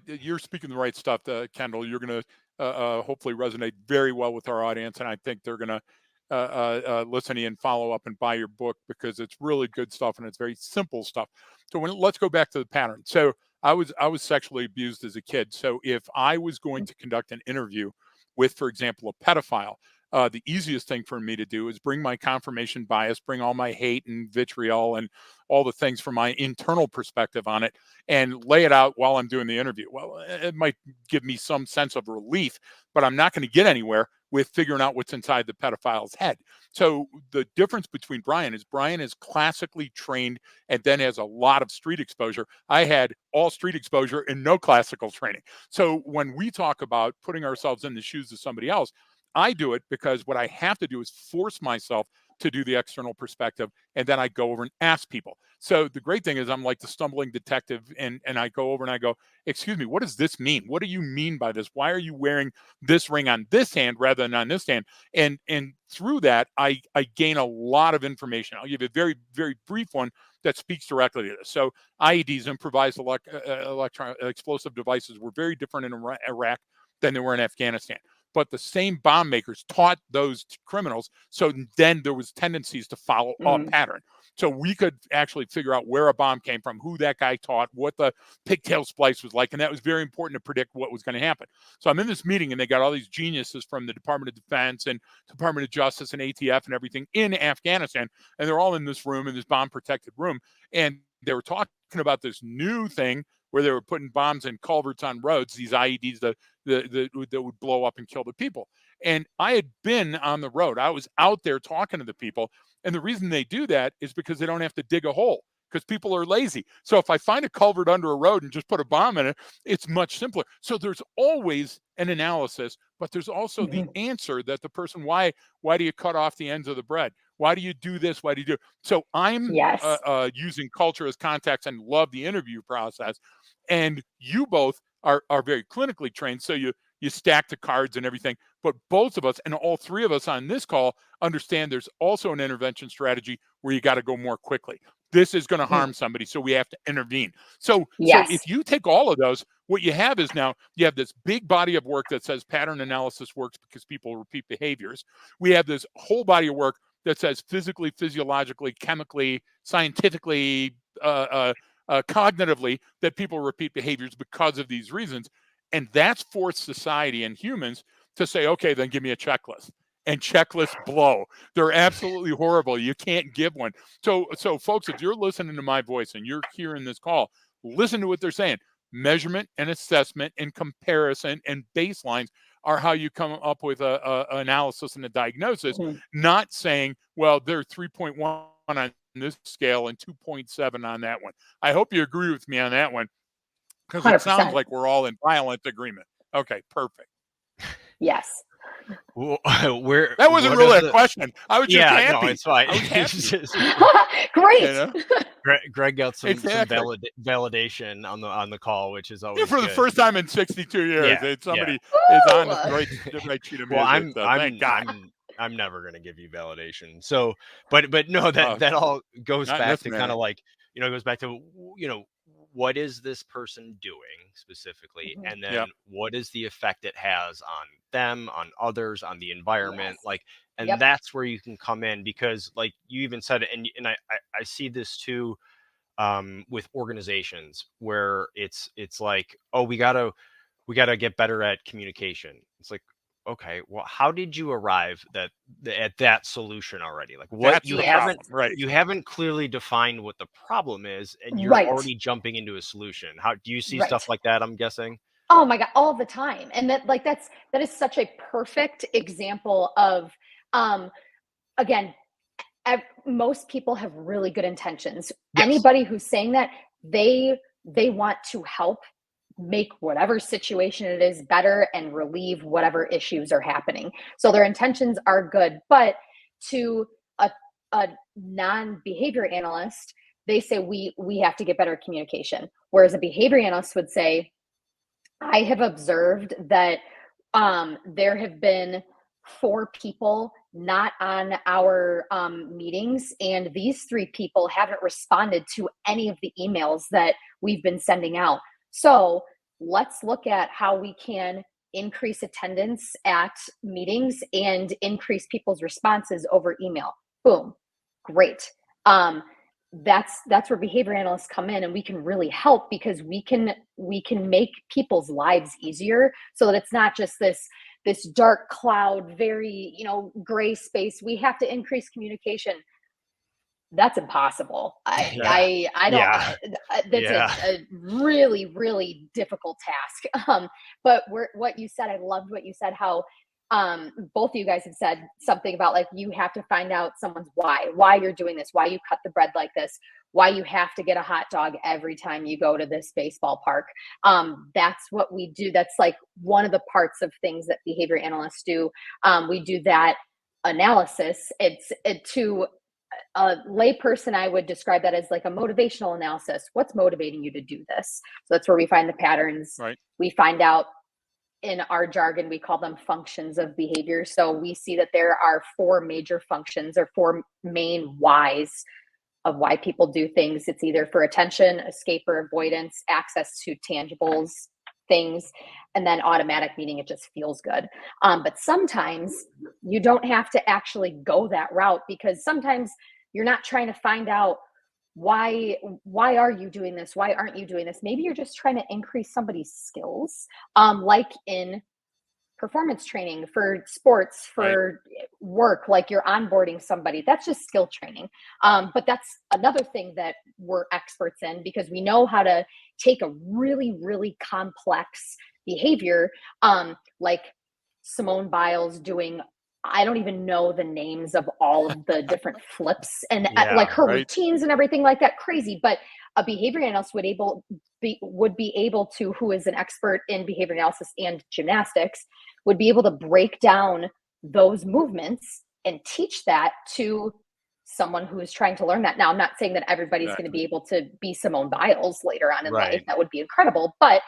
you're speaking the right stuff, Kendall. You're going to hopefully resonate very well with our audience, and I think they're going to listen and follow up and buy your book, because it's really good stuff and it's very simple stuff. So let's go back to the pattern. So I was sexually abused as a kid. So if I was going to conduct an interview with, for example, a pedophile, the easiest thing for me to do is bring my confirmation bias, bring all my hate and vitriol and all the things from my internal perspective on it, and lay it out while I'm doing the interview. Well, it might give me some sense of relief, but I'm not going to get anywhere with figuring out what's inside the pedophile's head. So the difference between Brian is classically trained and then has a lot of street exposure. I had all street exposure and no classical training. So when we talk about putting ourselves in the shoes of somebody else, I do it because what I have to do is force myself to do the external perspective, and then I go over and ask people. So the great thing is I'm like the stumbling detective, and I go over and I go, excuse me, what does this mean? What do you mean by this? Why are you wearing this ring on this hand rather than on this hand? And through that, I gain a lot of information. I'll give you a very, very brief one that speaks directly to this. So IEDs, improvised explosive devices, were very different in Iraq than they were in Afghanistan. but the same bomb makers taught those criminals. So then there was tendencies to follow a pattern. So we could actually figure out where a bomb came from, who that guy taught, what the pigtail splice was like. And that was very important to predict what was going to happen. So I'm in this meeting and they got all these geniuses from the Department of Defense and Department of Justice and ATF and everything in Afghanistan. And they're all in this room, in this bomb protected room. And they were talking about this new thing where they were putting bombs in culverts on roads, these IEDs that would blow up and kill the people. And I had been on the road. I was out there talking to the people. And the reason they do that is because they don't have to dig a hole, because people are lazy. So if I find a culvert under a road and just put a bomb in it, it's much simpler. So there's always an analysis, but there's also the answer that the person, why do you cut off the ends of the bread? Why do you do this? Why do you do? So I'm using culture as context and love the interview process. And you both are very clinically trained. So you stack the cards and everything, but both of us and all three of us on this call understand there's also an intervention strategy where you got to go more quickly. This is going to harm somebody, so we have to intervene. So if you take all of those, what you have is now you have this big body of work that says pattern analysis works because people repeat behaviors. We have this whole body of work that says physically, physiologically, chemically, scientifically, cognitively, that people repeat behaviors because of these reasons. And that's forced society and humans to say, okay, then give me a checklist. And checklists blow. They're absolutely horrible. You can't give one. So folks, if you're listening to my voice and you're hearing this call, listen to what they're saying. Measurement and assessment and comparison and baselines are how you come up with a analysis and a diagnosis, not saying, well, they're 3.1 on this scale and 2.7 on that one. I hope you agree with me on that one, because it sounds like we're all in violent agreement. Okay, perfect. Yes. That wasn't really a question. I was just happy. No, it's fine. Great. You know? Greg got some validation on the call, which is always for good. the first time in 62 years. Somebody is on the right sheet of music. I'm never going to give you validation. So, but no, that all goes back to kind of like, goes back to, what is this person doing specifically? And then what is the effect it has on them, on others, on the environment? And that's where you can come in, because like you even said it, and I see this too, with organizations where it's like, oh, we gotta get better at communication. It's like, okay, well, how did you arrive at that solution already? Like, what you haven't clearly defined what the problem is, and you're already jumping into a solution. How do you see stuff like that? I'm guessing. Oh my God, all the time. And that is such a perfect example of, again, most people have really good intentions. Yes. Anybody who's saying that, they want to help make whatever situation it is better and relieve whatever issues are happening. So their intentions are good, but to a non-behavior analyst, they say we have to get better at communication. Whereas a behavior analyst would say, I have observed that there have been 4 people not on our meetings, and these 3 people haven't responded to any of the emails that we've been sending out. So let's look at how we can increase attendance at meetings and increase people's responses over email. Boom. Great. That's where behavior analysts come in, and we can really help, because we can make people's lives easier, so that it's not just this dark cloud, very, gray space. We have to increase communication. That's impossible. I don't. That's a really, really difficult task. But what you said, I loved what you said. How both of you guys have said something about, like, you have to find out someone's why you're doing this, why you cut the bread like this, why you have to get a hot dog every time you go to this baseball park. That's what we do. That's like one of the parts of things that behavior analysts do. We do that analysis. To a layperson, I would describe that as like a motivational analysis. What's motivating you to do this? So that's where we find the patterns. Right. We find out, in our jargon, we call them functions of behavior. So we see that there are 4 major functions, or 4 main whys of why people do things. It's either for attention, escape or avoidance, access to tangibles, things, and then automatic meaning it just feels good. But sometimes you don't have to actually go that route, because sometimes you're not trying to find out why are you doing this? Why aren't you doing this? Maybe you're just trying to increase somebody's skills, like in performance training for sports, for work, like you're onboarding somebody. That's just skill training. But that's another thing that we're experts in, because we know how to take a really, really complex behavior, like Simone Biles doing, I don't even know the names of all of the different flips and like her routines and everything like that. Crazy. But a behavior analyst would be able to, who is an expert in behavior analysis and gymnastics, would be able to break down those movements and teach that to someone who is trying to learn that. Now, I'm not saying that everybody's going to be able to be Simone Biles later on in life. That would be incredible. But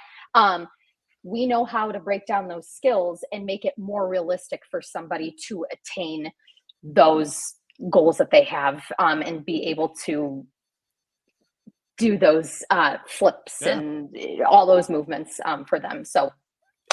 we know how to break down those skills and make it more realistic for somebody to attain those goals that they have, and be able to do those flips and all those movements for them. So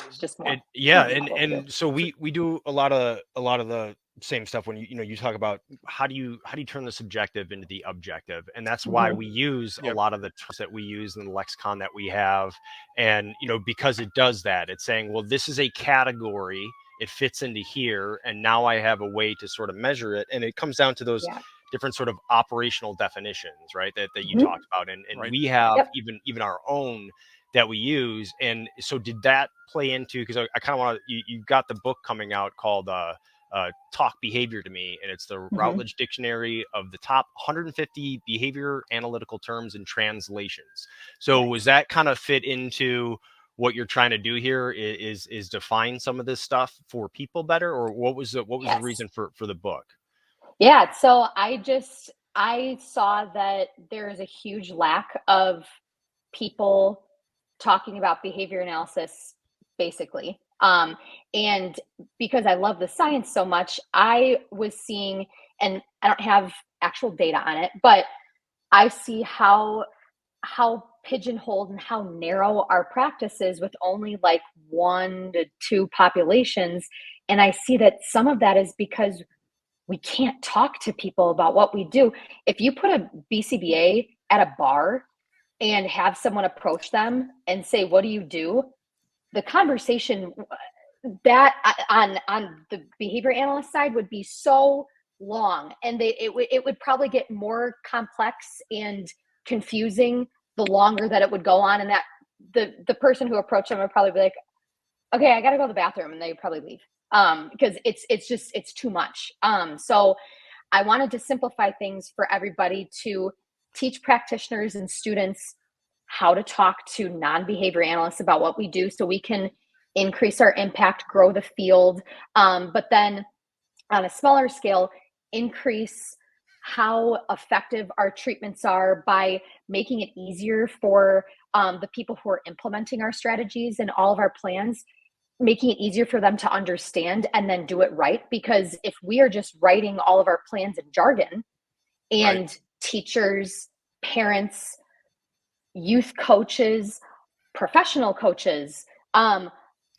it's just more. And so we do a lot of the same stuff when you talk about how do you turn the subjective into the objective, and that's why we use a lot of the terms that we use in the lexicon that we have, and because it does that. It's saying, well, this is a category, it fits into here, and now I have a way to sort of measure it, and it comes down to those different sort of operational definitions, right, that you talked about, and we have even our own that we use. And so did that play into, because I kind of want to, you've got the book coming out called Talk Behavior to Me, and it's the Routledge Dictionary of the top 150 behavior analytical terms and translations. So was that kind of fit into what you're trying to do here, is define some of this stuff for people better, or what was the reason for the book? Yeah, so I saw that there is a huge lack of people talking about behavior analysis, basically. And because I love the science so much, I was seeing, and I don't have actual data on it, but I see how pigeonholed and how narrow our practice is with only like 1 to 2 populations. And I see that some of that is because we can't talk to people about what we do. If you put a BCBA at a bar and have someone approach them and say, what do you do? The conversation that on the behavior analyst side would be so long, and it would probably get more complex and confusing the longer that it would go on. And that the person who approached them would probably be like, okay, I got to go to the bathroom. And they'd probably leave. Because it's too much. So I wanted to simplify things for everybody, to teach practitioners and students how to talk to non-behavior analysts about what we do, so we can increase our impact, grow the field, but then on a smaller scale, increase how effective our treatments are by making it easier for the people who are implementing our strategies and all of our plans, making it easier for them to understand and then do it right. Because if we are just writing all of our plans in jargon, and teachers, parents, youth coaches, professional coaches,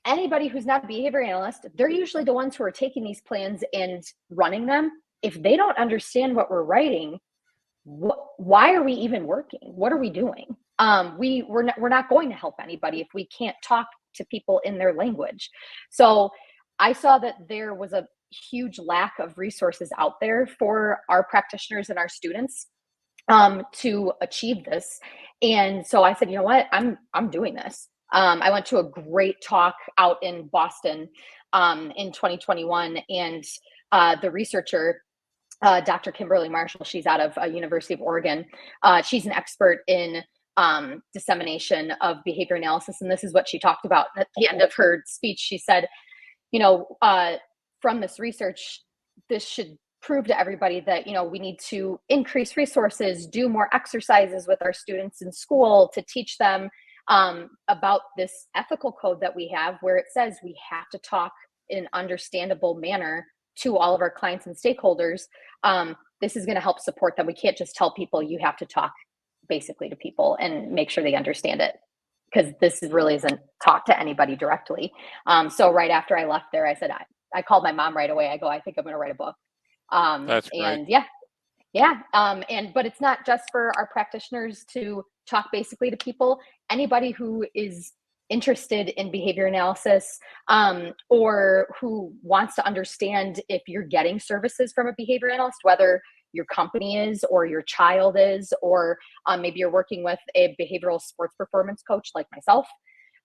anybody who's not a behavior analyst, they're usually the ones who are taking these plans and running them. If they don't understand what we're writing, why are we even working? What are we doing? We're not going to help anybody if we can't talk to people in their language. So I saw that there was a huge lack of resources out there for our practitioners and our students to achieve this. And so I said, you know what, I'm doing this. I went to a great talk out in Boston in 2021, and the researcher, Dr. Kimberly Marshall, she's out of University of Oregon. She's an expert in dissemination of behavior analysis. And this is what she talked about at the end of her speech. She said, from this research, this should prove to everybody that, we need to increase resources, do more exercises with our students in school to teach them about this ethical code that we have, where it says we have to talk in an understandable manner to all of our clients and stakeholders. This is going to help support them. We can't just tell people you have to talk basically to people and make sure they understand it. because really isn't taught to anybody directly. So right after I left there, I said, I called my mom right away. I go, I think I'm going to write a book. That's great. And yeah. But it's not just for our practitioners to talk basically to people. Anybody who is interested in behavior analysis, or who wants to understand if you're getting services from a behavior analyst, whether your company is, or your child is, or maybe you're working with a behavioral sports performance coach like myself.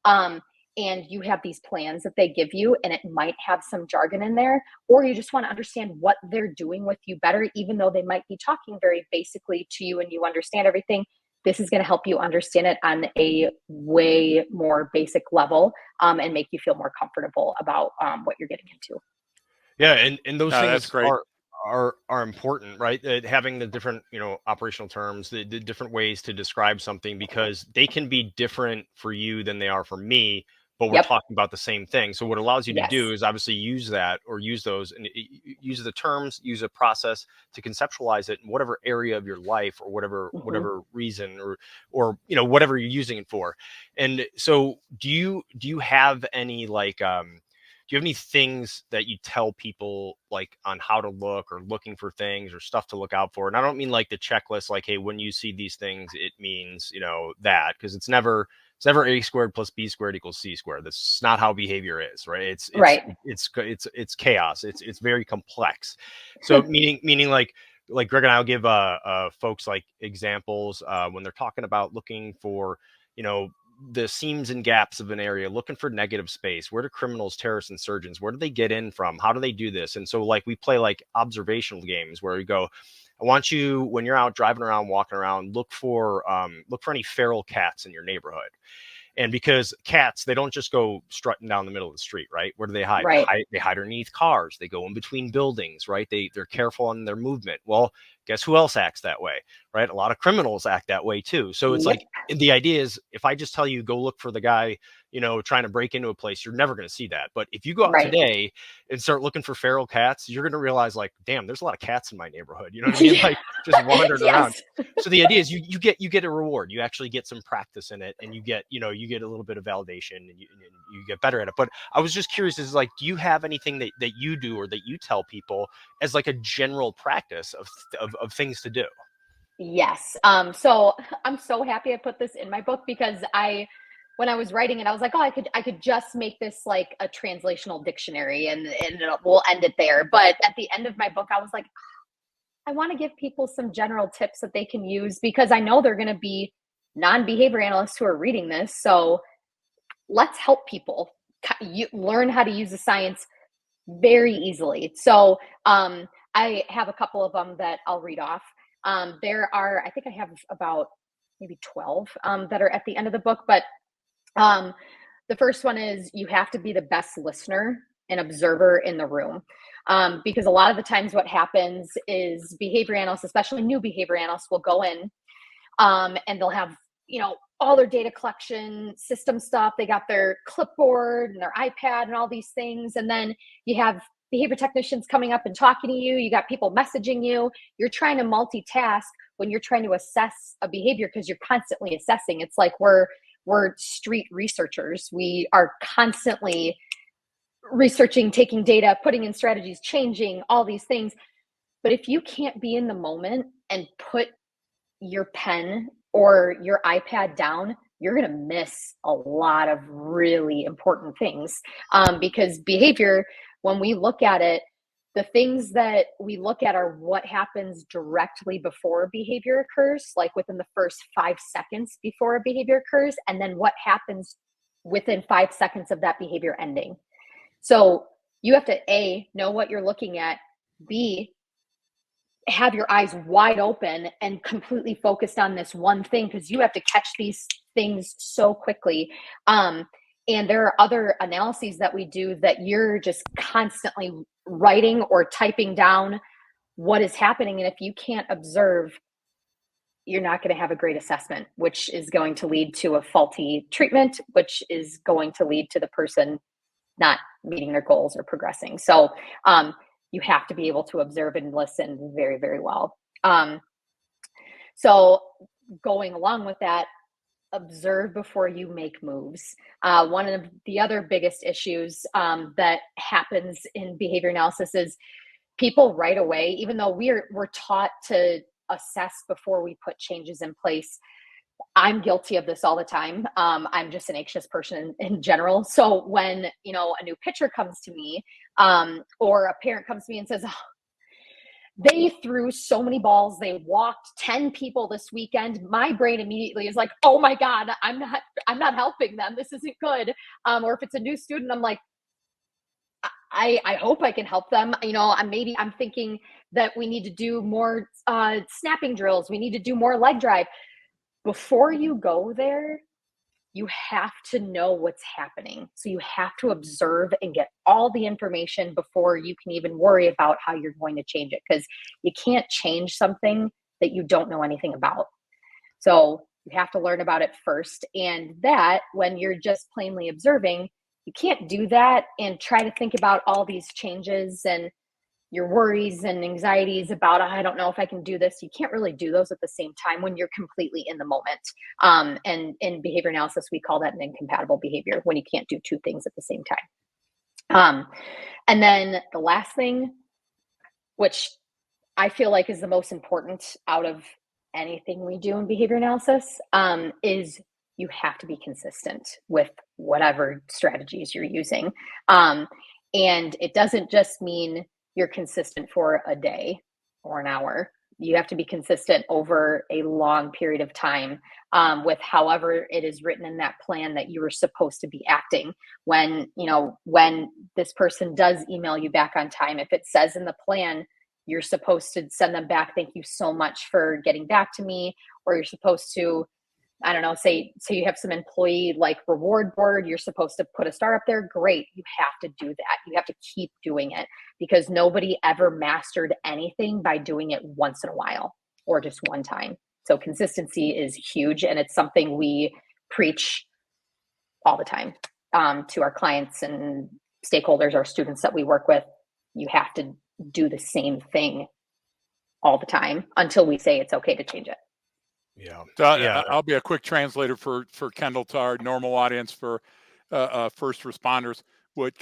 And you have these plans that they give you, and it might have some jargon in there, or you just want to understand what they're doing with you better, even though they might be talking very basically to you and you understand everything. This is going to help you understand it on a way more basic level, and make you feel more comfortable about what you're getting into. Yeah, and those That's things great. are important, right? Having the different, operational terms, the different ways to describe something, because they can be different for you than they are for me, but we're Yep. talking about the same thing. So what it allows you to Yes. do is obviously use that, or use those, and use the terms, use a process to conceptualize it in whatever area of your life, or whatever reason, or whatever you're using it for. And so do you have any do you have any things that you tell people, like, on how to look, or looking for things, or stuff to look out for? And I don't mean like the checklist, like, hey, when you see these things, it means, that, because it's never a squared plus b squared equals c squared. That's not how behavior is, right? It's chaos. It's very complex. So meaning like Greg and I'll give folks like examples when they're talking about looking for, the seams and gaps of an area, looking for negative space. Where do criminals, terrorists, insurgents, where do they get in from? How do they do this? And so, like, we play like observational games where we go, I want you, when you're out driving around, walking around, look for any feral cats in your neighborhood. And because cats, they don't just go strutting down the middle of the street, right? Where do they hide? Right. They hide underneath cars. They go in between buildings, right? They're careful on their movement. Well, guess who else acts that way, right? A lot of criminals act that way too. So it's like, the idea is, if I just tell you, go look for the guy, trying to break into a place, you're never going to see that. But if you go out today and start looking for feral cats, you're going to realize, like, damn, there's a lot of cats in my neighborhood. You know what I mean? Like, just wandering around. So the idea is you get a reward. You actually get some practice in it, and you get a little bit of validation, and you get better at it. But I was just curious, is like, do you have anything that you do, or that you tell people as like a general practice of things to do? Yes. So I'm so happy I put this in my book, because when I was writing it, I was like, oh, I could just make this like a translational dictionary, and we'll end it there. But at the end of my book, I was like, I want to give people some general tips that they can use, because I know they're going to be non-behavior analysts who are reading this. So let's help people learn how to use the science very easily. So I have a couple of them that I'll read off. There are, I think I have about maybe 12 that are at the end of the book. But the first one is, you have to be the best listener and observer in the room. Because a lot of the times what happens is behavior analysts, especially new behavior analysts, will go in and they'll have, all their data collection system stuff. They got their clipboard and their iPad and all these things. And then you have behavior technicians coming up and talking to you. You got people messaging you. You're trying to multitask when you're trying to assess a behavior, because you're constantly assessing. It's like we're street researchers. We are constantly researching, taking data, putting in strategies, changing all these things. But if you can't be in the moment and put your pen or your iPad down, you're going to miss a lot of really important things. Because behavior, when we look at it, the things that we look at are what happens directly before behavior occurs, like within the first 5 seconds before a behavior occurs, and then what happens within 5 seconds of that behavior ending. So you have to, A, know what you're looking at, B, have your eyes wide open and completely focused on this one thing, because you have to catch these things so quickly. And there are other analyses that we do that you're just constantly writing or typing down what is happening. And if you can't observe, you're not going to have a great assessment, which is going to lead to a faulty treatment, which is going to lead to the person not meeting their goals or progressing. So you have to be able to observe and listen very, very well. So going along with that, observe before you make moves. One of the other biggest issues that happens in behavior analysis is people right away, even though we're taught to assess before we put changes in place. I'm guilty of this all the time. I'm just an anxious person in general. So when, a new pitcher comes to me, or a parent comes to me and says, oh, they threw so many balls, they walked 10 people this weekend, my brain immediately is like, oh my God, I'm not helping them. This isn't good. Or if it's a new student, I'm like, I hope I can help them. I'm thinking that we need to do more snapping drills. We need to do more leg drive. Before you go there, you have to know what's happening. So you have to observe and get all the information before you can even worry about how you're going to change it, because you can't change something that you don't know anything about. So you have to learn about it first. And that, when you're just plainly observing, you can't do that and try to think about all these changes and your worries and anxieties about, I don't know if I can do this. You can't really do those at the same time when you're completely in the moment. And in behavior analysis, we call that an incompatible behavior, when you can't do two things at the same time. And then the last thing, which I feel like is the most important out of anything we do in behavior analysis, is you have to be consistent with whatever strategies you're using. And it doesn't just mean you're consistent for a day or an hour. You have to be consistent over a long period of time, with however it is written in that plan that you were supposed to be acting. When this person does email you back on time, if it says in the plan, you're supposed to send them back, thank you so much for getting back to me, or you're supposed to, I don't know, say you have some employee like reward board, you're supposed to put a star up there. Great. You have to do that. You have to keep doing it, because nobody ever mastered anything by doing it once in a while or just one time. So consistency is huge. And it's something we preach all the time to our clients and stakeholders, our students that we work with. You have to do the same thing all the time until we say it's okay to change it. Yeah. So I'll be a quick translator for Kendall to our normal audience for first responders. What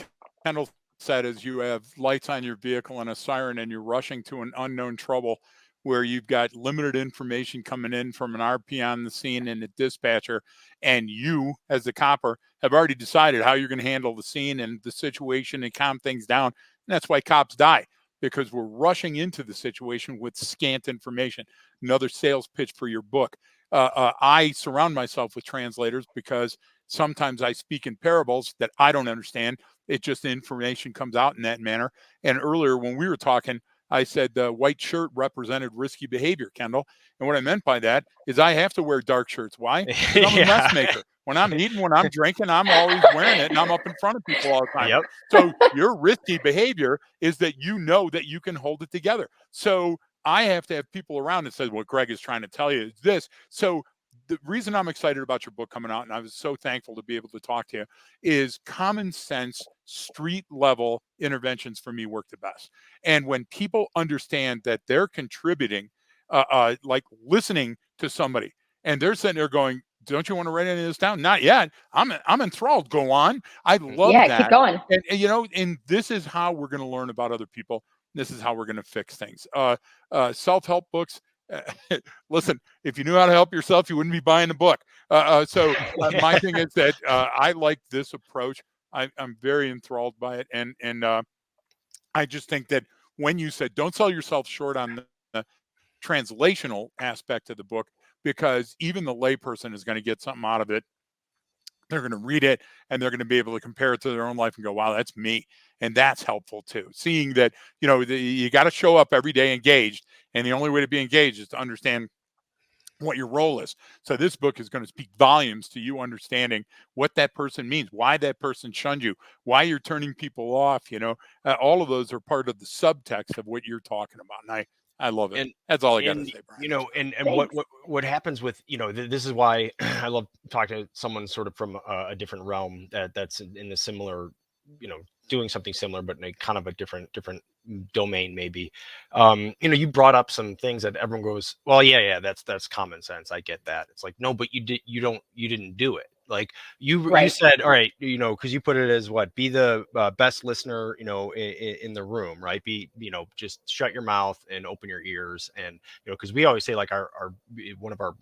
Kendall said is, you have lights on your vehicle and a siren, and you're rushing to an unknown trouble where you've got limited information coming in from an RP on the scene and a dispatcher, and you, as the copper, have already decided how you're going to handle the scene and the situation and calm things down. And that's why cops die, because we're rushing into the situation with scant information. Another sales pitch for your book. I surround myself with translators because sometimes I speak in parables that I don't understand. It just, the information comes out in that manner. And earlier when we were talking, I said the white shirt represented risky behavior, Kendall. And what I meant by that is I have to wear dark shirts. Why? Because I'm a mess maker. When I'm eating, when I'm drinking, I'm always wearing it, and I'm up in front of people all the time. Yep. So your risky behavior is that you know that you can hold it together. So I have to have people around that says, what Greg is trying to tell you is this. So the reason I'm excited about your book coming out, and I was so thankful to be able to talk to you, is common sense, street level interventions for me work the best. And when people understand that they're contributing, like listening to somebody, and they're sitting there going, don't you want to write any of this down? Not yet. I'm enthralled. Go on. I love that. Keep going. And this is how we're going to learn about other people. This is how we're going to fix things. Self-help books. Listen, if you knew how to help yourself, you wouldn't be buying the book. So my thing is that I like this approach. I'm very enthralled by it. And I just think that when you said, don't sell yourself short on the translational aspect of the book, because even the layperson is going to get something out of it. They're going to read it and they're going to be able to compare it to their own life and go, wow, that's me. And that's helpful too. Seeing that, you got to show up every day engaged. And the only way to be engaged is to understand what your role is. So this book is going to speak volumes to you understanding what that person means, why that person shunned you, why you're turning people off. All of those are part of the subtext of what you're talking about. And I love it. And that's all I got to say, Brian. And what happens with, this is why I love talking to someone sort of from a different realm that's in a similar, doing something similar, but in a kind of a different domain maybe. You brought up some things that everyone goes, well, yeah, that's common sense. I get that. It's like, no, but you didn't do it. Like you said, all right, because you put it as what, be the best listener, in the room, right? Be, just shut your mouth and open your ears. And, because we always say like our one of our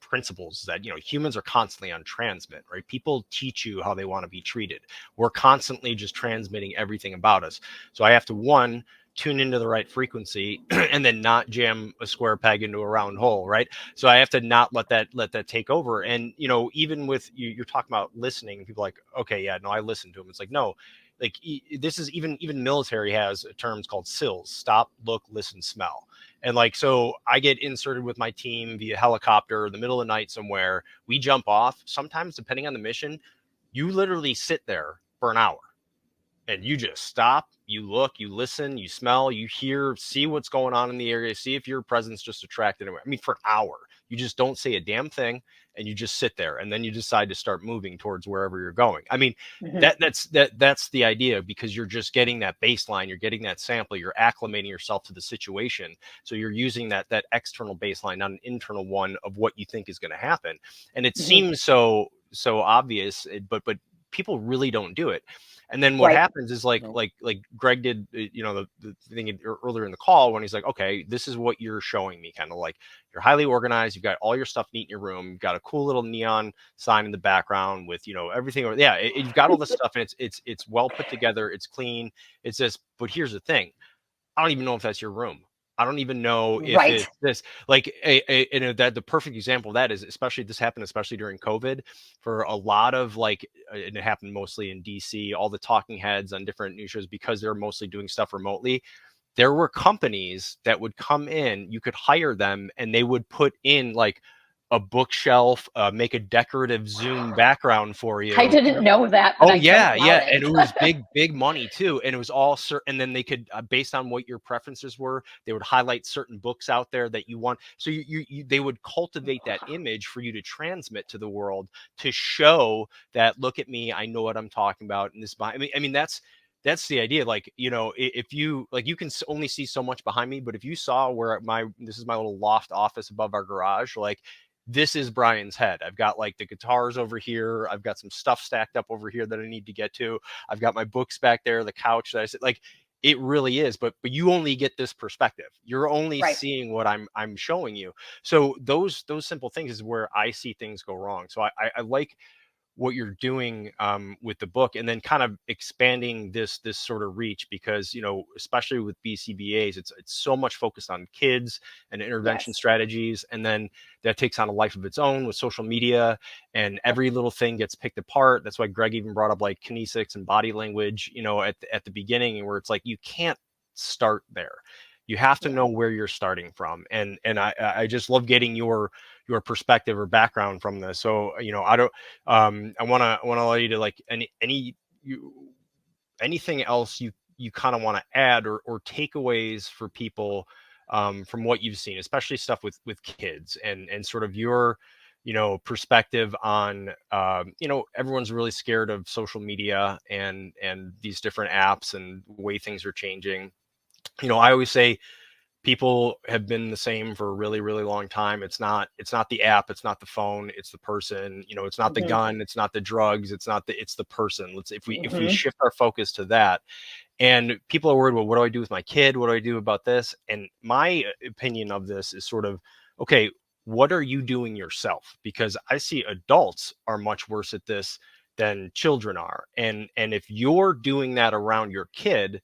principles is that humans are constantly on transmit, right? People teach you how they want to be treated. We're constantly just transmitting everything about us. So I have to, one, tune into the right frequency and then not jam a square peg into a round hole, right? So I have to not let that take over. And even with you're talking about listening, people are like, okay, yeah, no, I listen to them. It's like, no, like this is even military has terms called SILS: stop, look, listen, smell. And like, so I get inserted with my team via helicopter in the middle of the night somewhere. We jump off. Sometimes, depending on the mission, you literally sit there for an hour and you just stop, you look, you listen, you smell, you hear, see what's going on in the area, see if your presence just attracted anywhere. I mean, for an hour, you just don't say a damn thing and you just sit there and then you decide to start moving towards wherever you're going. I mean, that's the idea, because you're just getting that baseline, you're getting that sample, you're acclimating yourself to the situation. So you're using that external baseline, not an internal one of what you think is going to happen. And it seems so obvious, but people really don't do it. And then what happens is like Greg did, the thing earlier in the call when he's like, okay, this is what you're showing me, kind of like you're highly organized. You've got all your stuff neat in your room. You've got a cool little neon sign in the background with, everything. Yeah. You've got all this stuff and it's well put together. It's clean. It's this, but here's the thing. I don't even know if that's your room. I don't even know if it's this, like, that the perfect example of that is, especially this happened, especially during COVID, for a lot of like, and it happened mostly in DC, all the talking heads on different news shows, because they're mostly doing stuff remotely. There were companies that would come in, you could hire them and they would put in like a bookshelf, make a decorative Zoom background for you. I didn't know that, but Oh I yeah, don't yeah, doubt it. and it was big money too, and it was all and then they could, based on what your preferences were, they would highlight certain books out there that you want. So they would cultivate that image for you to transmit to the world, to show that, look at me, I know what I'm talking about. And this, I mean that's the idea. Like, if you like, you can only see so much behind me, but if you saw where this is my little loft office above our garage, like, this is Brian's head. I've got like the guitars over here. I've got some stuff stacked up over here that I need to get to. I've got my books back there, the couch that I sit, like, it really is. But you only get this perspective. You're only seeing what I'm showing you. So those simple things is where I see things go wrong. So I like what you're doing with the book, and then kind of expanding this sort of reach, because especially with BCBAs, it's so much focused on kids and intervention strategies, and then that takes on a life of its own with social media, and every little thing gets picked apart. That's why Greg even brought up like kinesics and body language, at the beginning, where it's like, you can't start there. You have to know where you're starting from, and I just love getting your perspective or background from this. So I don't I want to allow you to, like, anything else you kind of want to add, or takeaways for people from what you've seen, especially stuff with kids, and sort of your perspective on everyone's really scared of social media and these different apps and the way things are changing. I always say people have been the same for a really, really long time. It's not the app, it's not the phone, it's the person. It's not the gun, it's not the drugs, it's the person. If we shift our focus to that. And people are worried, well, what do I do with my kid? What do I do about this? And my opinion of this is sort of, okay, what are you doing yourself? Because I see adults are much worse at this than children are. And if you're doing that around your kid,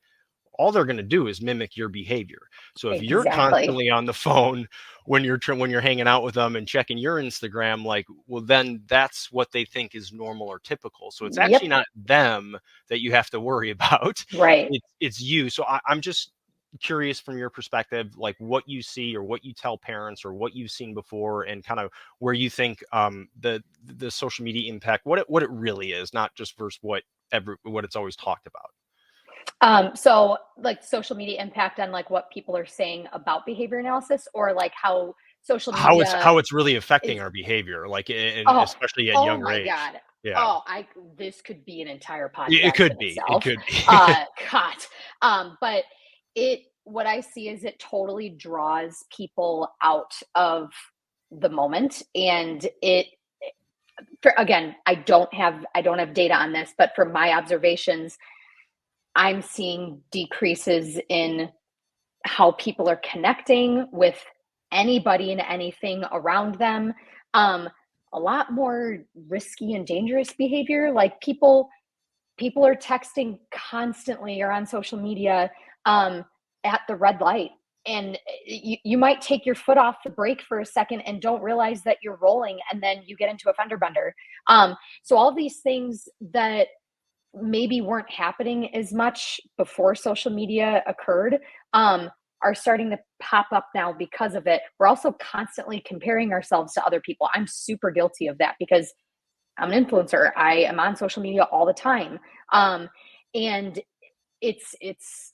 all they're going to do is mimic your behavior. So if you're constantly on the phone when you're hanging out with them and checking your Instagram, like, well, then that's what they think is normal or typical. So it's actually not them that you have to worry about. Right. It's you. So I'm just curious from your perspective, like what you see or what you tell parents or what you've seen before, and kind of where you think the social media impact, what it really is, not just versus what it's always talked about. So like social media impact on like what people are saying about behavior analysis, or like how social media how it's really affecting our behavior, like, and especially at younger age. God. Yeah. This could be an entire podcast It could in be. itself. It could be. God. But what I see is it totally draws people out of the moment, and again, I don't have data on this, but from my observations, I'm seeing decreases in how people are connecting with anybody and anything around them. A lot more risky and dangerous behavior. Like people are texting constantly or on social media at the red light. And you might take your foot off the brake for a second and don't realize that you're rolling, and then you get into a fender bender. So all these things that maybe weren't happening as much before social media occurred are starting to pop up now because of it. We're also constantly comparing ourselves to other people. I'm super guilty of that because I'm an influencer. I am on social media all the time. And it's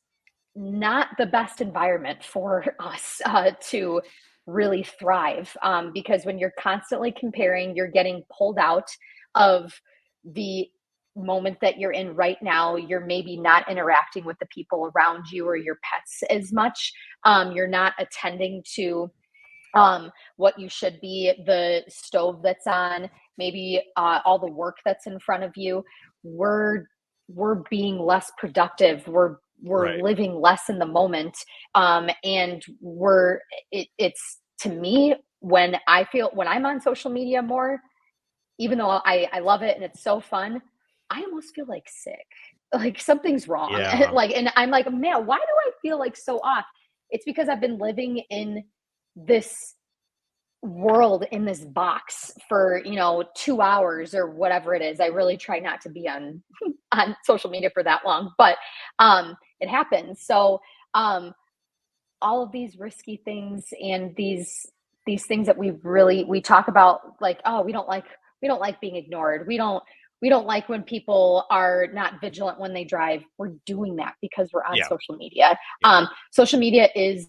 not the best environment for us to really thrive, because when you're constantly comparing, you're getting pulled out of the moment that you're in right now. You're maybe not interacting with the people around you or your pets as much. You're not attending to what you should be, the stove that's on, maybe all the work that's in front of you. We're being less productive. We're Right. living less in the moment. And it's to me, when I'm on social media more, even though I love it and it's so fun, I almost feel like sick. Like something's wrong. Yeah. And I'm like, man, why do I feel like so off? It's because I've been living in this world, in this box for 2 hours or whatever it is. I really try not to be on social media for that long, but it happens. So all of these risky things and these things that we talk about, like, oh, we don't like being ignored. We don't like when people are not vigilant when they drive. We're doing that because we're on social media. Social media is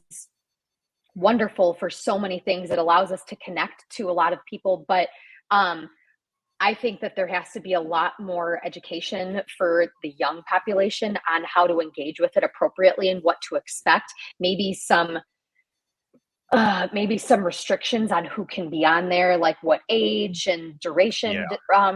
wonderful for so many things. It allows us to connect to a lot of people, but I think that there has to be a lot more education for the young population on how to engage with it appropriately and what to expect. Maybe some restrictions on who can be on there, like what age and duration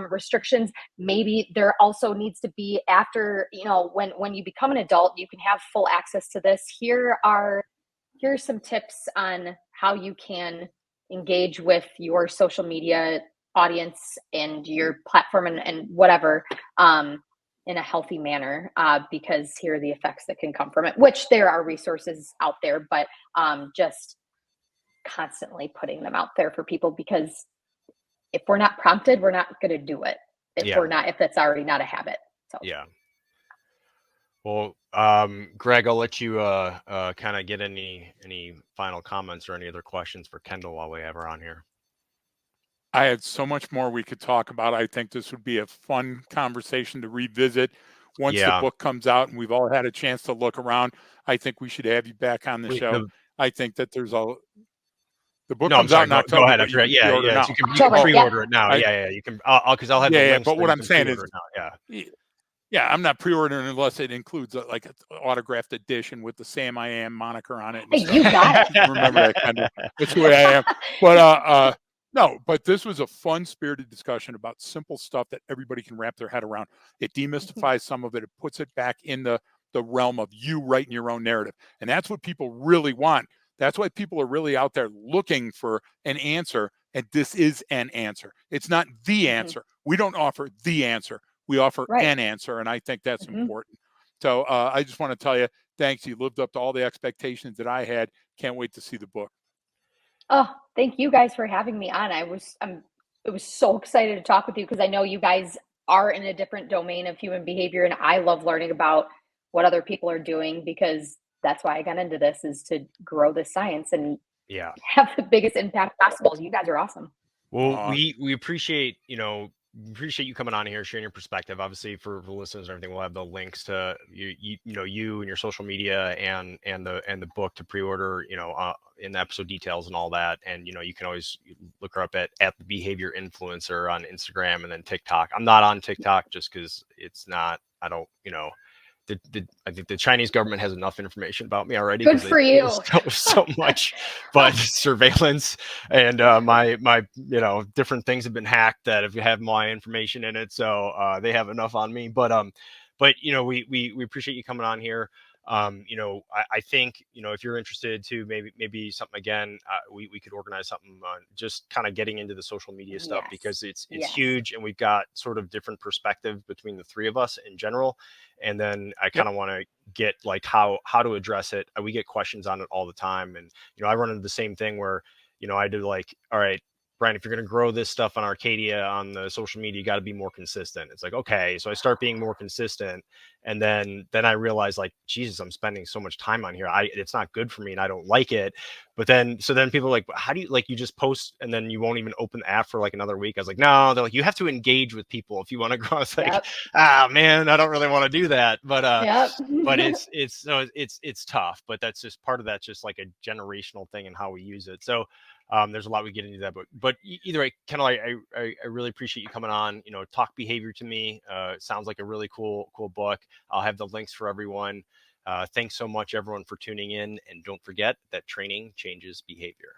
restrictions. Maybe there also needs to be, after, when you become an adult, you can have full access to this. Here's some tips on how you can engage with your social media audience and your platform and whatever in a healthy manner, because here are the effects that can come from it, which there are resources out there, but just constantly putting them out there for people, because if we're not prompted, we're not going to do it if that's already not a habit. So Well, Greg, I'll let you kind of get any final comments or any other questions for Kendall while we have her on here. I had so much more we could talk about. I think this would be a fun conversation to revisit once the book comes out and we've all had a chance to look around. I think we should have you back on the show. I think that the book comes out in October. Go ahead. You can pre-order it now. You can, because I'll have the links. But what I'm saying is, now. I'm not pre-ordering unless it includes like an autographed edition with the Sam I Am moniker on it. Hey, you got it. Remember that kind of. That's the way I am. But no, but this was a fun, spirited discussion about simple stuff that everybody can wrap their head around. It demystifies some of it. It puts it back in the realm of you writing your own narrative, and that's what people really want. That's why people are really out there looking for an answer, and this is an answer. It's not the answer. We don't offer the answer. We offer an answer, and I think that's important. So I just want to tell you, thanks. You lived up to all the expectations that I had. Can't wait to see the book. Oh, thank you guys for having me on. I was so excited to talk with you, because I know you guys are in a different domain of human behavior, and I love learning about what other people are doing, because that's why I got into this, is to grow this science and have the biggest impact possible. You guys are awesome. Well, we appreciate, appreciate you coming on here, sharing your perspective. Obviously, for the listeners and everything, we'll have the links to you and your social media and the book to pre-order, in the episode details and all that. And you can always look her up at the Behavior Influencer on Instagram and then TikTok. I'm not on TikTok just because it's not. I don't. I think the Chinese government has enough information about me already. Good for you. So much, but surveillance and my different things have been hacked that have my information in it. So they have enough on me. But we appreciate you coming on here. I think, if you're interested to maybe something again, we could organize something on just kind of getting into the social media stuff, because it's huge, and we've got sort of different perspective between the three of us in general. And then I kind of want to get like how to address it. We get questions on it all the time. And, I run into the same thing where, I do like, all right, Brian, if you're going to grow this stuff on Arcadia on the social media, you got to be more consistent. It's like, okay. So I start being more consistent. And then I realize, like, Jesus, I'm spending so much time on here. It's not good for me and I don't like it. But then people are like, how do you, like, you just post and then you won't even open the app for like another week? I was like, no, they're like, you have to engage with people if you want to grow. It's like, man, I don't really want to do that. But, but it's tough, but that's just part of that, just like a generational thing and how we use it. So, there's a lot we get into that, but either way, Kendall, I really appreciate you coming on. Talk Behavior to me. It sounds like a really cool book. I'll have the links for everyone. Thanks so much, everyone, for tuning in, and don't forget that training changes behavior.